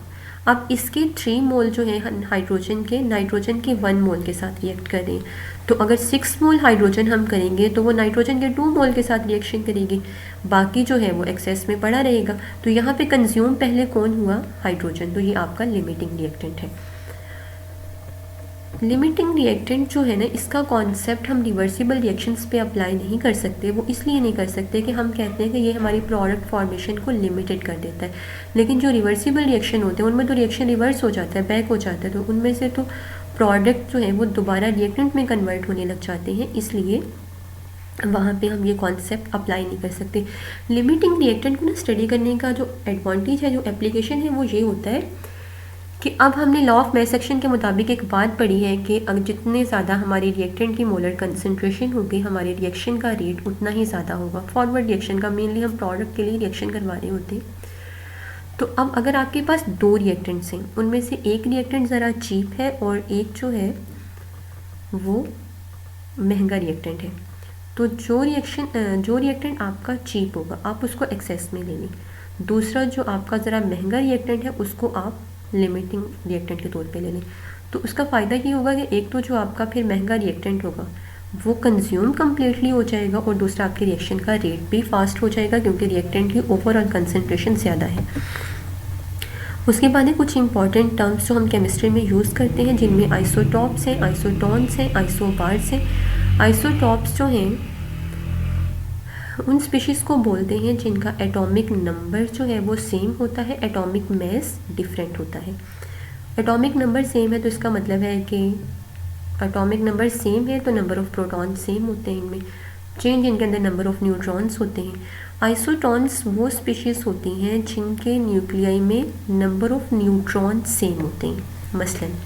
अब इसके 3 मोल जो है हाइड्रोजन के नाइट्रोजन के 1 मोल के साथ रिएक्ट कर दें, तो अगर 6 मोल हाइड्रोजन हम करेंगे तो वो नाइट्रोजन के 2 मोल के साथ रिएक्शन करेगी, बाकी जो है वो एक्सेस में पड़ा रहेगा। तो यहाँ पे कंज्यूम पहले कौन हुआ? हाइड्रोजन। तो ये आपका लिमिटिंग रिएक्टेंट है। लिमिटिंग रिएक्टेंट जो है ना, इसका कॉन्सेप्ट हम रिवर्सिबल रिएक्शंस पे अप्लाई नहीं कर सकते। वो इसलिए नहीं कर सकते कि हम कहते हैं कि ये हमारी प्रोडक्ट फॉर्मेशन को लिमिटेड कर देता है, लेकिन जो रिवर्सिबल रिएक्शन होते हैं उनमें तो रिएक्शन रिवर्स हो जाता है, बैक हो जाता है, तो उनमें से तो प्रोडक्ट जो है वो दोबारा रिएक्टेंट में कन्वर्ट होने लग जाते हैं, इसलिए वहाँ पे हम ये कॉन्सेप्ट अप्लाई नहीं कर सकते। लिमिटिंग रिएक्टेंट को ना स्टडी करने का जो एडवांटेज है, जो एप्लीकेशन है, वो ये होता है कि अब हमने लॉ ऑफ मैस एक्शन के मुताबिक एक बात पढ़ी है कि अगर जितने ज़्यादा हमारी रिएक्टेंट की मोलर कंसंट्रेशन होगी, हमारे रिएक्शन का रेट उतना ही ज़्यादा होगा। फॉरवर्ड रिएक्शन का, मेनली हम प्रोडक्ट के लिए रिएक्शन करवा रहे होते हैं। तो अब अगर आपके पास 2 रिएक्टेंट्स हैं, उनमें से एक रिएक्टेंट ज़रा चीप है और एक जो है वो महंगा रिएक्टेंट है, तो जो रिएक्टेंट आपका चीप होगा आप उसको एक्सेस में ले लें, दूसरा जो आपका ज़रा महंगा रिएक्टेंट है उसको आप लिमिटिंग रिएक्टेंट के तौर पे ले लें। तो उसका फ़ायदा ये होगा कि एक तो जो आपका फिर महंगा रिएक्टेंट होगा वो कंज्यूम कम्प्लीटली हो जाएगा और दूसरा आपके रिएक्शन का रेट भी फास्ट हो जाएगा क्योंकि रिएक्टेंट की ओवरऑल कंसनट्रेशन ज़्यादा है। उसके बाद है कुछ इंपॉर्टेंट टर्म्स जो हम केमिस्ट्री में यूज़ करते हैं, जिनमें आइसोटॉप्स हैं, आइसोटोन्स हैं, आइसोबार्स हैं। आइसोटॉप्स जो हैं उन स्पीशीज़ को बोलते हैं जिनका एटॉमिक नंबर जो है वो सेम होता है, एटॉमिक मास डिफरेंट होता है। एटॉमिक नंबर सेम है तो इसका मतलब है कि एटॉमिक नंबर सेम है तो नंबर ऑफ़ प्रोटॉन सेम होते हैं इनमें, चेंज इनके अंदर नंबर ऑफ़ न्यूट्रॉन्स होते हैं। आइसोटॉन्स वो स्पीशीज़ होती हैं जिनके न्यूक्लियाई में नंबर ऑफ़ न्यूट्रॉन सेम होते हैं। मसलन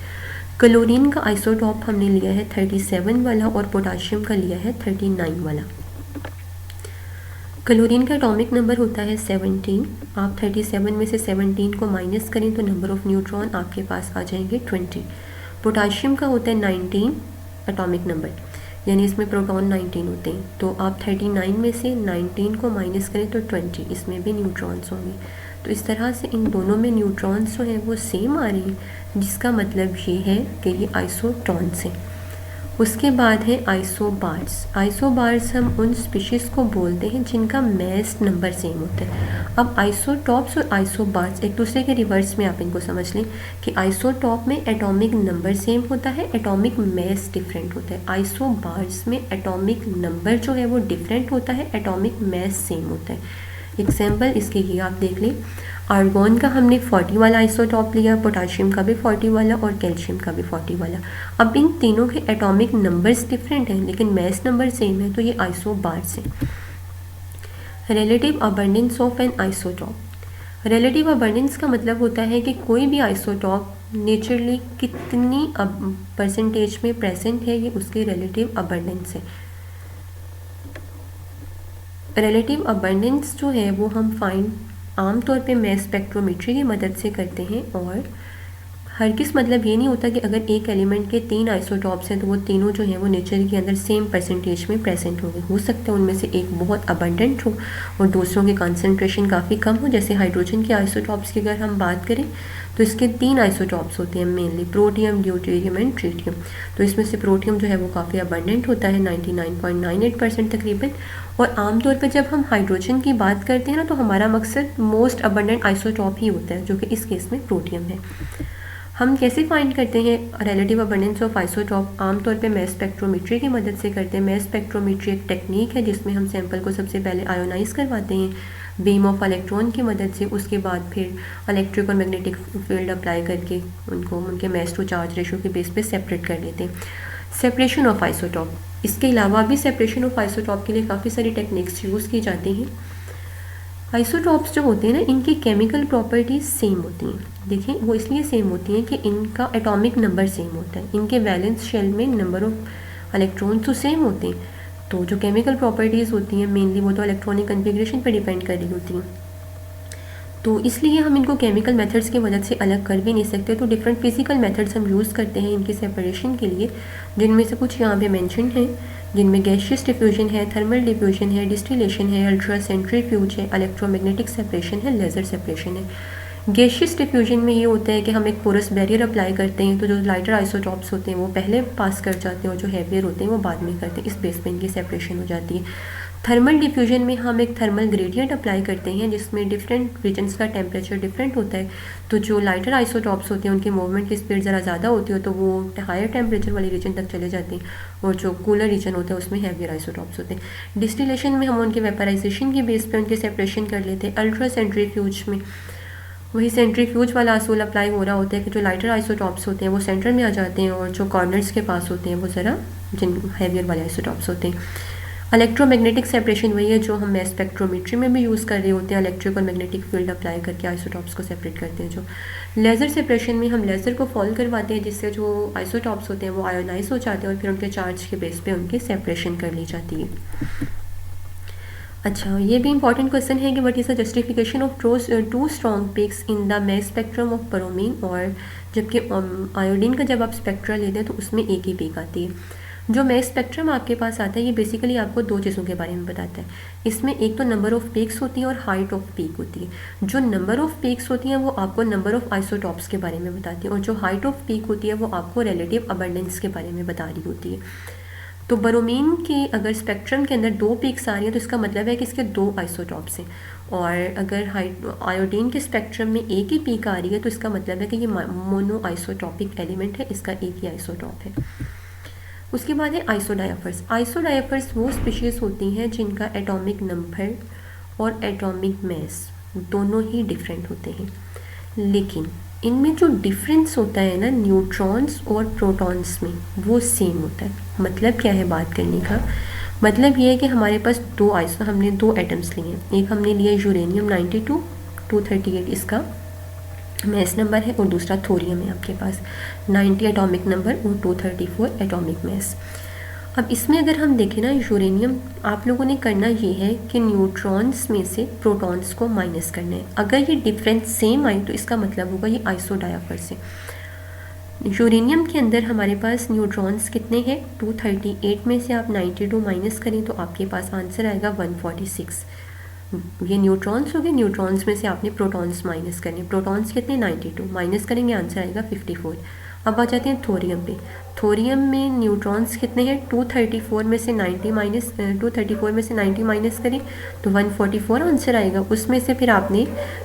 क्लोरीन का आइसोटॉप हमने लिया है 37 वाला और पोटाशियम का लिया है 39 वाला। क्लोरीन का एटॉमिक नंबर होता है 17, आप 37 में से 17 को माइनस करें तो नंबर ऑफ़ न्यूट्रॉन आपके पास आ जाएंगे 20। पोटाशियम का होता है 19 एटॉमिक नंबर, यानी इसमें प्रोटॉन 19 होते हैं। तो आप 39 में से 19 को माइनस करें तो 20, इसमें भी न्यूट्रॉन्स होंगे। तो इस तरह से इन दोनों में न्यूट्रॉन्स जो हैं वो सेम आ रहे हैं, जिसका मतलब ये है कि ये आइसोटॉन्स हैं। उसके बाद है आइसोबार्स। आइसोबार्स हम उन स्पीशीज़ को बोलते हैं जिनका मैस नंबर सेम होता है। अब आइसोटॉप्स और आइसोबार्स एक दूसरे के रिवर्स में आप इनको समझ लें कि आइसोटॉप में एटॉमिक नंबर सेम होता है, एटॉमिक मैस डिफरेंट होता है। आइसोबार्स में एटॉमिक नंबर जो है वो डिफरेंट होता है, एटॉमिक मैस सेम होता है। एग्जाम्पल इसके ये आप देख लें, आर्गॉन का हमने 40 वाला आइसोटॉप लिया, पोटाशियम का भी 40 वाला और कैल्शियम का भी 40 वाला। अब इन तीनों के एटॉमिक नंबर्स डिफरेंट हैं लेकिन मैस नंबर सेम है, तो ये आइसोबार्स हैं। Relative abundance of an isotope. Relative abundance का मतलब होता है कि कोई भी आइसोटॉप नेचुरली कितनी परसेंटेज में प्रेजेंट है, ये उसकी रिलेटिव अबंडेंस है। रिलेटिव अबंडेंस जो है वो हम फाइंड आमतौर पे मैस स्पेक्ट्रोमेट्री की मदद से करते हैं। और हर किस मतलब ये नहीं होता कि अगर एक एलिमेंट के 3 आइसोटॉप्स हैं तो वो तीनों जो हैं वो नेचर के अंदर सेम परसेंटेज में प्रेजेंट होंगे। हो सकता है उनमें से एक बहुत अबंडेंट हो और दूसरों की कॉन्सेंट्रेशन काफ़ी कम हो। जैसे हाइड्रोजन के आइसोटॉप्स की अगर हम बात करें तो इसके 3 आइसोटॉप्स होते हैं mainly, protium, deuterium and tritium. तो इसमें से प्रोटियम जो है वो काफ़ी अबंडेंट होता है, 99.98% तकरीबन। और आमतौर पर जब हम हाइड्रोजन की बात करते हैं ना तो हमारा मकसद मोस्ट अबंडेंट आइसोटॉप ही होता है, जो कि इस केस में प्रोटियम है। हम कैसे फाइंड करते हैं रिलेटिव अबंडेंस ऑफ आइसोटॉप? आमतौर पे मैस स्पेक्ट्रोमेट्री की मदद से करते हैं। मैस स्पेक्ट्रोमेट्री एक टेक्निक है जिसमें हम सैंपल को सबसे पहले आयोनाइज करवाते हैं बीम ऑफ इलेक्ट्रॉन की मदद से। उसके बाद फिर इलेक्ट्रिक और मैग्नेटिक फील्ड अप्लाई करके उनको उनके मैस टू चार्ज रेशो के बेस पे सेपरेट कर लेते हैं। सेपरेशन ऑफ आइसोटॉप, इसके अलावा भी सेपरेशन ऑफ आइसोटॉप के लिए काफ़ी सारी टेक्निक्स यूज़ की जाती हैं। आइसोटॉप्स जो होते हैं ना, इनकी केमिकल प्रॉपर्टीज़ सेम होती हैं। देखें, वो इसलिए सेम होती हैं कि इनका एटॉमिक नंबर सेम होता है, इनके वैलेंस शेल में नंबर ऑफ इलेक्ट्रॉन्स तो सेम होते हैं। तो जो केमिकल प्रॉपर्टीज़ होती हैं मेनली वो तो इलेक्ट्रॉनिक कन्फिग्रेशन पर डिपेंड कर रही होती हैं। तो इसलिए हम इनको केमिकल मेथड्स की मदद से अलग कर भी नहीं सकते। तो डिफरेंट फिजिकल मेथड्स हम यूज़ करते हैं इनकी सेपरेशन के लिए, जिनमें से कुछ यहाँ पे मेंशन हैं, जिनमें गैसियस डिफ्यूजन है, थर्मल डिफ्यूजन है, डिस्टिलेशन है, अल्ट्रा सेंट्रीफ्यूज है, इलेक्ट्रोमैग्नेटिक सेपरेशन है, लेज़र सेपरेशन है। गैसियस डिफ्यूजन में ये होता है कि हम एक पोरस बैरियर अप्लाई करते हैं, तो जो लाइटर आइसोटॉप्स होते हैं वो पहले पास कर जाते हैं और जो हैवियर होते हैं वो बाद में करते हैं। इस बेस पे इनकी सेपरेशन हो जाती है। थर्मल डिफ्यूजन में हम एक थर्मल ग्रेडियंट अप्लाई करते हैं जिसमें डिफरेंट रीजन्स का टेम्परेचर डिफरेंट होता है। तो जो लाइटर आइसोटॉप्स होते हैं उनके मूवमेंट की स्पीड ज़रा ज़्यादा होती है तो वो हायर टेम्परेचर वाले रीजन तक चले जाते हैं, और जो कूलर रीजन होता है उसमें हैवियर आइसोटॉप्स होते हैं। डिस्टिलेशन में हम उनके वेपराइजेशन की बेस पे उनके सेपरेशन कर लेते हैं। अल्ट्रा सेंट्रीफ्यूज में वही सेंट्रीफ्यूज वाला असूल अप्लाई हो रहा होता है कि जो लाइटर आइसोटॉप्स होते हैं वो सेंटर में आ जाते हैं और जो कॉर्नर्स के पास होते हैं वो ज़रा जिन हैवियर वाले आइसोटॉप्स होते हैं। इलेक्ट्रोमैग्नेटिक सेपरेशन वही है जो हम मैस स्पेक्ट्रोमेट्री में भी यूज़ कर रहे होते हैं, इलेक्ट्रिक और मैग्नेटिक फील्ड अप्लाई करके आइसोटॉप्स को सेपरेट करते हैं। जो लेज़र सेपरेशन में हम लेज़र को फॉल करवाते हैं जिससे जो आइसोटॉप्स होते हैं वो आयोनाइज हो जाते हैं और फिर उनके चार्ज के बेस पे उनकी सेपरेशन कर ली जाती है। अच्छा, ये भी इंपॉर्टेंट क्वेश्चन है कि what is the justification of two strong peaks in the mass spectrum of bromine, और जबकि आयोडीन का जब आप स्पेक्ट्रा लेते हैं तो उसमें एक ही पीक आती है। जो मैस स्पेक्ट्रम आपके पास आता है ये बेसिकली आपको दो चीज़ों के बारे में बताता है। इसमें एक तो नंबर ऑफ पीक्स होती है और हाइट ऑफ पीक होती है। जो नंबर ऑफ पीक्स होती हैं वो आपको नंबर ऑफ आइसोटॉप्स के बारे में बताती है, और जो हाइट ऑफ पीक होती है वो आपको रिलेटिव अबंडेंस के बारे में बता रही होती है। तो ब्रोमीन के अगर स्पेक्ट्रम के अंदर दो पीक्स आ रही हैं तो इसका मतलब है कि इसके दो आइसोटॉप्स हैं, और अगर आयोडीन के स्पेक्ट्रम में एक ही पीक आ रही है तो इसका मतलब है कि ये मोनो आइसोटॉपिक एलिमेंट है, इसका एक ही आइसोटॉप है। उसके बाद है आइसोडायफर्स। आइसोडायफर्स वो स्पीशीज़ होती हैं जिनका एटॉमिक नंबर और एटॉमिक मैस दोनों ही डिफरेंट होते हैं, लेकिन इनमें जो डिफरेंस होता है ना न्यूट्रॉन्स और प्रोटॉन्स में वो सेम होता है। मतलब क्या है बात करने का, मतलब ये है कि हमारे पास हमने दो एटम्स लिए हैं। एक हमने लिया यूरेनियम 92 238 इसका मैस नंबर है, और दूसरा थोरियम है आपके पास 90 एटॉमिक नंबर और 234 एटॉमिक मैस। अब इसमें अगर हम देखें ना यूरेनियम, आप लोगों ने करना ये है कि न्यूट्रॉन्स में से प्रोटॉन्स को माइनस करना है। अगर ये डिफरेंस सेम आई तो इसका मतलब होगा ये आइसोडायफर्स है। यूरेनियम के अंदर हमारे पास न्यूट्रॉन्स कितने हैं, 238 में से आप 92 माइनस करें तो आपके पास आंसर आएगा 146। ये न्यूट्रॉन्स हो गए, न्यूट्रॉन्स में से आपने प्रोटॉन्स माइनस करने, प्रोटॉन्स कितने 92 माइनस करेंगे आंसर आएगा 54। अब आ जाते हैं थोरियम पे। थोरियम में न्यूट्रॉन्स कितने हैं, 234 में से 90 माइनस 234 में से 90 माइनस करें तो 144 आंसर आएगा। उसमें से फिर आपने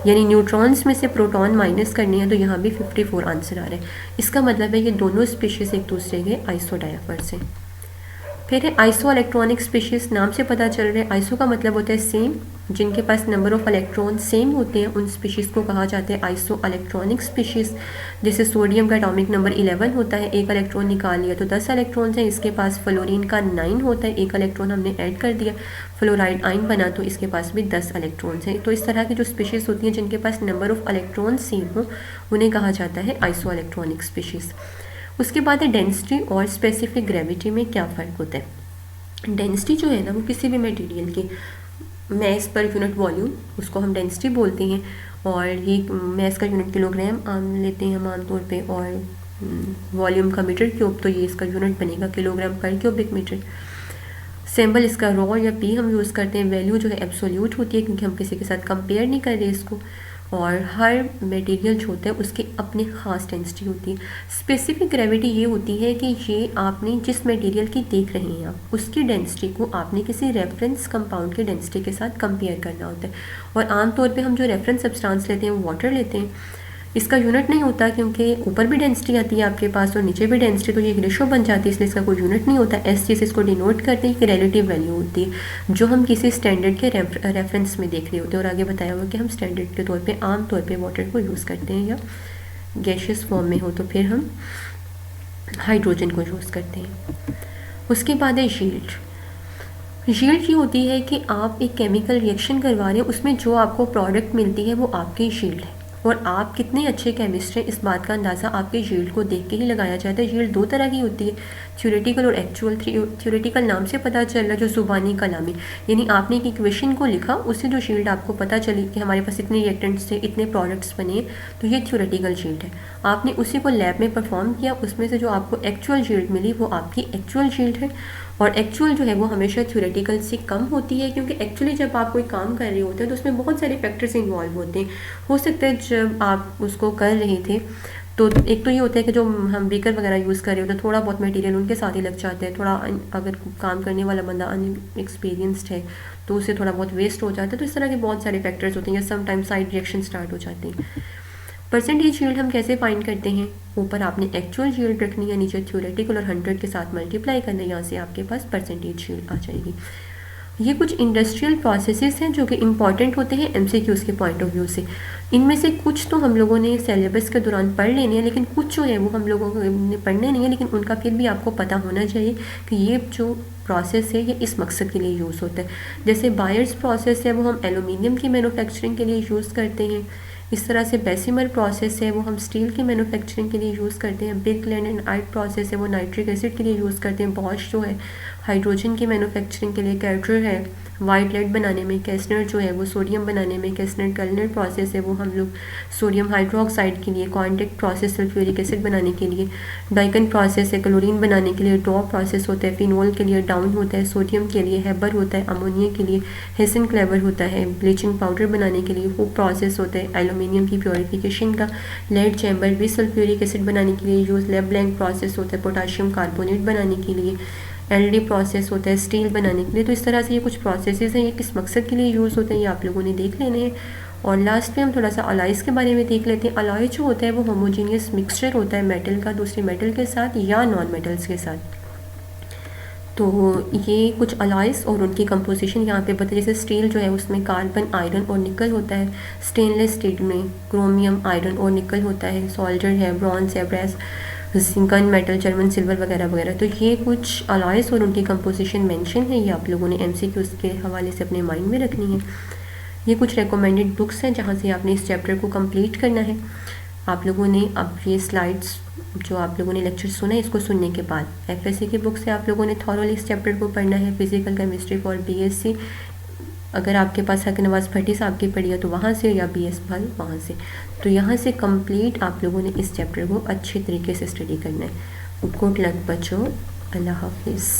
यानी न्यूट्रॉन्स में से प्रोटॉन माइनस करने हैं तो यहाँ भी 54 आंसर आ रहा है। इसका मतलब है ये दोनों स्पीशीज़ एक दूसरे के आइसोडायफर्स हैं। फिर है आइसो इलेक्ट्रॉनिक स्पीशीज़, नाम से पता चल रहा है आइसो का मतलब होता है सेम, जिनके पास नंबर ऑफ इलेक्ट्रॉन सेम होते हैं उन स्पीशीज़ को कहा जाता है आइसो इलेक्ट्रॉनिक स्पीशीज़। जैसे सोडियम का एटॉमिक नंबर 11 होता है, एक इलेक्ट्रॉन निकाल लिया तो 10 इलेक्ट्रॉन हैं इसके पास। फ्लोरीन का 9 होता है, एक इलेक्ट्रॉन हमने ऐड कर दिया, फ्लोराइड आइन बना तो इसके पास भी 10 इलेक्ट्रॉन हैं। तो इस तरह की जो स्पीशीज़ होती हैं जिनके पास नंबर ऑफ इलेक्ट्रॉन सेम हो उन्हें कहा जाता है आइसो इलेक्ट्रॉनिक स्पीशीज़। उसके बाद है डेंसिटी और स्पेसिफिक ग्रेविटी में क्या फ़र्क होता है। डेंसिटी जो है ना वो किसी भी मटेरियल की मैस पर यूनिट वॉल्यूम उसको हम डेंसिटी बोलते हैं, और ये मैस का यूनिट किलोग्राम आम लेते हैं हम आमतौर पे, और वॉल्यूम का मीटर क्यूब तो ये इसका यूनिट बनेगा किलोग्राम पर क्यूबिक मीटर। सिंबल इसका रॉ या पी हम यूज़ करते हैं। वैल्यू जो है एब्सोल्यूट होती है क्योंकि हम किसी के साथ कंपेयर नहीं कर रहे इसको, और हर मटेरियल जो होता है उसकी अपनी ख़ास डेंसिटी होती है। स्पेसिफिक ग्रेविटी ये होती है कि ये आपने जिस मटेरियल की देख रहे हैं आप उसकी डेंसिटी को आपने किसी रेफरेंस कंपाउंड की डेंसिटी के साथ कंपेयर करना होता है। और आमतौर पे हम जो रेफरेंस सब्सटेंस लेते हैं वो वाटर लेते हैं, इसका यूनिट नहीं होता क्योंकि ऊपर भी डेंसिटी आती है आपके पास और नीचे भी डेंसिटी, तो ये एक रेशो बन जाती है इसलिए इसका कोई यूनिट नहीं होता। एस से इसको डिनोट करते हैं कि रिलेटिव वैल्यू होती है जो हम किसी स्टैंडर्ड के रेफरेंस में देख रहे होते हैं। और आगे बताया हुआ कि हम स्टैंडर्ड के तौर पे आम तौर पे वाटर को यूज़ करते हैं, या गैशियस फॉर्म में हो तो फिर हम हाइड्रोजन को यूज़ करते हैं। उसके बाद है यील्ड। यील्ड ये होती है कि आप एक केमिकल रिएक्शन करवा रहे हैं, उसमें जो आपको प्रोडक्ट मिलती है वो आपकी यील्ड है, और आप कितने अच्छे केमिस्ट हैं इस बात का अंदाज़ा आपके यील्ड को देख के ही लगाया जाता है। यील्ड दो तरह की होती है, थ्योरेटिकल और एक्चुअल। थ्योरेटिकल नाम से पता चल रहा है जो ज़ुबानी कलामी, यानी आपने एक इक्वेशन को लिखा उससे जो यील्ड आपको पता चली कि हमारे पास इतने रिएक्टेंट्स थे इतने प्रोडक्ट्स बने, तो ये थ्योरेटिकल यील्ड है। आपने उसी को लैब में परफॉर्म किया, उसमें से जो आपको एक्चुअल यील्ड मिली वो आपकी एक्चुअल यील्ड है। और एक्चुअल जो है वो हमेशा थ्योरेटिकल से कम होती है क्योंकि एक्चुअली जब आप कोई काम कर रहे होते हैं तो उसमें बहुत सारे फैक्टर्स इन्वॉल्व होते हैं। हो सकता है जब आप उसको कर रहे थे तो एक तो ये होता है कि जो हम बीकर वगैरह यूज़ कर रहे होते हैं थोड़ा बहुत मटेरियल उनके साथ ही लग जाता है, थोड़ा अगर काम करने वाला बंदा अनएक्सपीरियंस्ड है तो उससे थोड़ा बहुत वेस्ट हो जाता है। तो इस तरह के बहुत सारे फैक्टर्स होते हैं, या समटाइम्स साइड रिएक्शन स्टार्ट हो जाते हैं। परसेंटेज यील्ड हम कैसे फाइंड करते हैं, ऊपर आपने एक्चुअल यील्ड रखनी है, नीचे थ्योरेटिकल और 100 के साथ मल्टीप्लाई करना है, यहाँ से आपके पास परसेंटेज यील्ड आ जाएगी। ये कुछ इंडस्ट्रियल प्रोसेसेस हैं जो कि इंपॉर्टेंट होते हैं एमसीक्यूज़ के पॉइंट ऑफ व्यू से। इनमें से कुछ तो हम लोगों ने सिलेबस के दौरान पढ़ लेने हैं, लेकिन कुछ जो है वो हम लोगों ने पढ़ने नहीं है, लेकिन उनका फिर भी आपको पता होना चाहिए कि ये जो प्रोसेस है ये इस मकसद के लिए यूज़ होता है। जैसे बायर्स प्रोसेस है वो हम एलुमिनियम की मैन्युफैक्चरिंग के लिए यूज़ करते हैं। इस तरह से बेसिमर प्रोसेस है वो हम स्टील की मैन्युफैक्चरिंग के लिए यूज़ करते हैं। बिर्कलैंड एंड आइट प्रोसेस है वो नाइट्रिक एसिड के लिए यूज़ करते हैं। बॉश जो है हाइड्रोजन की मैन्युफैक्चरिंग के लिए। कैटर है वाइट लेड बनाने में। कैसनर जो है वो सोडियम बनाने में। कैसनर कलनर प्रोसेस है वो हम लोग सोडियम हाइड्रोक्साइड के लिए। कॉन्टेक्ट प्रोसेस सल्फ्यूरिक एसिड बनाने के लिए। डाइकन प्रोसेस है क्लोरीन बनाने के लिए। ड्रॉ प्रोसेस होता है फिनोल के लिए। डाउन होता है सोडियम के लिए। हेबर होता है अमोनिया के लिए। हेसन क्लेवर होता है ब्लीचिंग पाउडर बनाने के लिए। हुक प्रोसेस होता है एल्यूमिनियम की प्योरीफिकेशन का। लेड चैम्बर भी सल्फ्यूरिक एसिड बनाने के लिए यूज़। लेब ब्लैंक प्रोसेस होता है पोटाशियम कार्बोनेट बनाने के लिए। एलडी प्रोसेस होता है स्टील बनाने के लिए। तो इस तरह से ये कुछ प्रोसेसेस हैं, ये किस मकसद के लिए यूज़ होते हैं ये आप लोगों ने देख लेने हैं। और लास्ट में हम थोड़ा सा अलॉयज़ के बारे में देख लेते हैं। अलॉय जो होता है वो होमोजीनियस मिक्सचर होता है मेटल का दूसरे मेटल के साथ या नॉन मेटल्स के साथ। तो ये कुछ अलॉयज़ और उनकी कंपोजिशन यहाँ पे बताइए। जैसे स्टील जो है उसमें कार्बन आयरन और निकल होता है। स्टेनलेस स्टील में क्रोमियम आयरन और निकल होता है। सोल्डर है ब्रॉन्ज है ब्रेस जिंकन मेटल जर्मन सिल्वर वगैरह वगैरह। तो ये कुछ अलॉयज़ और उनकी कंपोजिशन मेंशन है, ये आप लोगों ने एमसीक्यूज़ के हवाले से अपने माइंड में रखनी है। ये कुछ रिकमेंडेड बुक्स हैं जहाँ से आपने इस चैप्टर को कंप्लीट करना है। आप लोगों ने अब ये स्लाइड्स जो आप लोगों ने लेक्चर सुना है इसको सुनने के बाद एफएससी की बुक से आप लोगों ने थॉरोली इस चैप्टर को पढ़ना है। फिजिकल केमिस्ट्री फॉर बीएससी अगर आपके पास हक नवाज़ भट्टी साहब की पढ़ी है तो वहाँ से, या BS भाई वहाँ से। तो यहाँ से कंप्लीट आप लोगों ने इस चैप्टर को अच्छे तरीके से स्टडी करना है। गुड लक बच्चों, अल्लाह हाफिज़।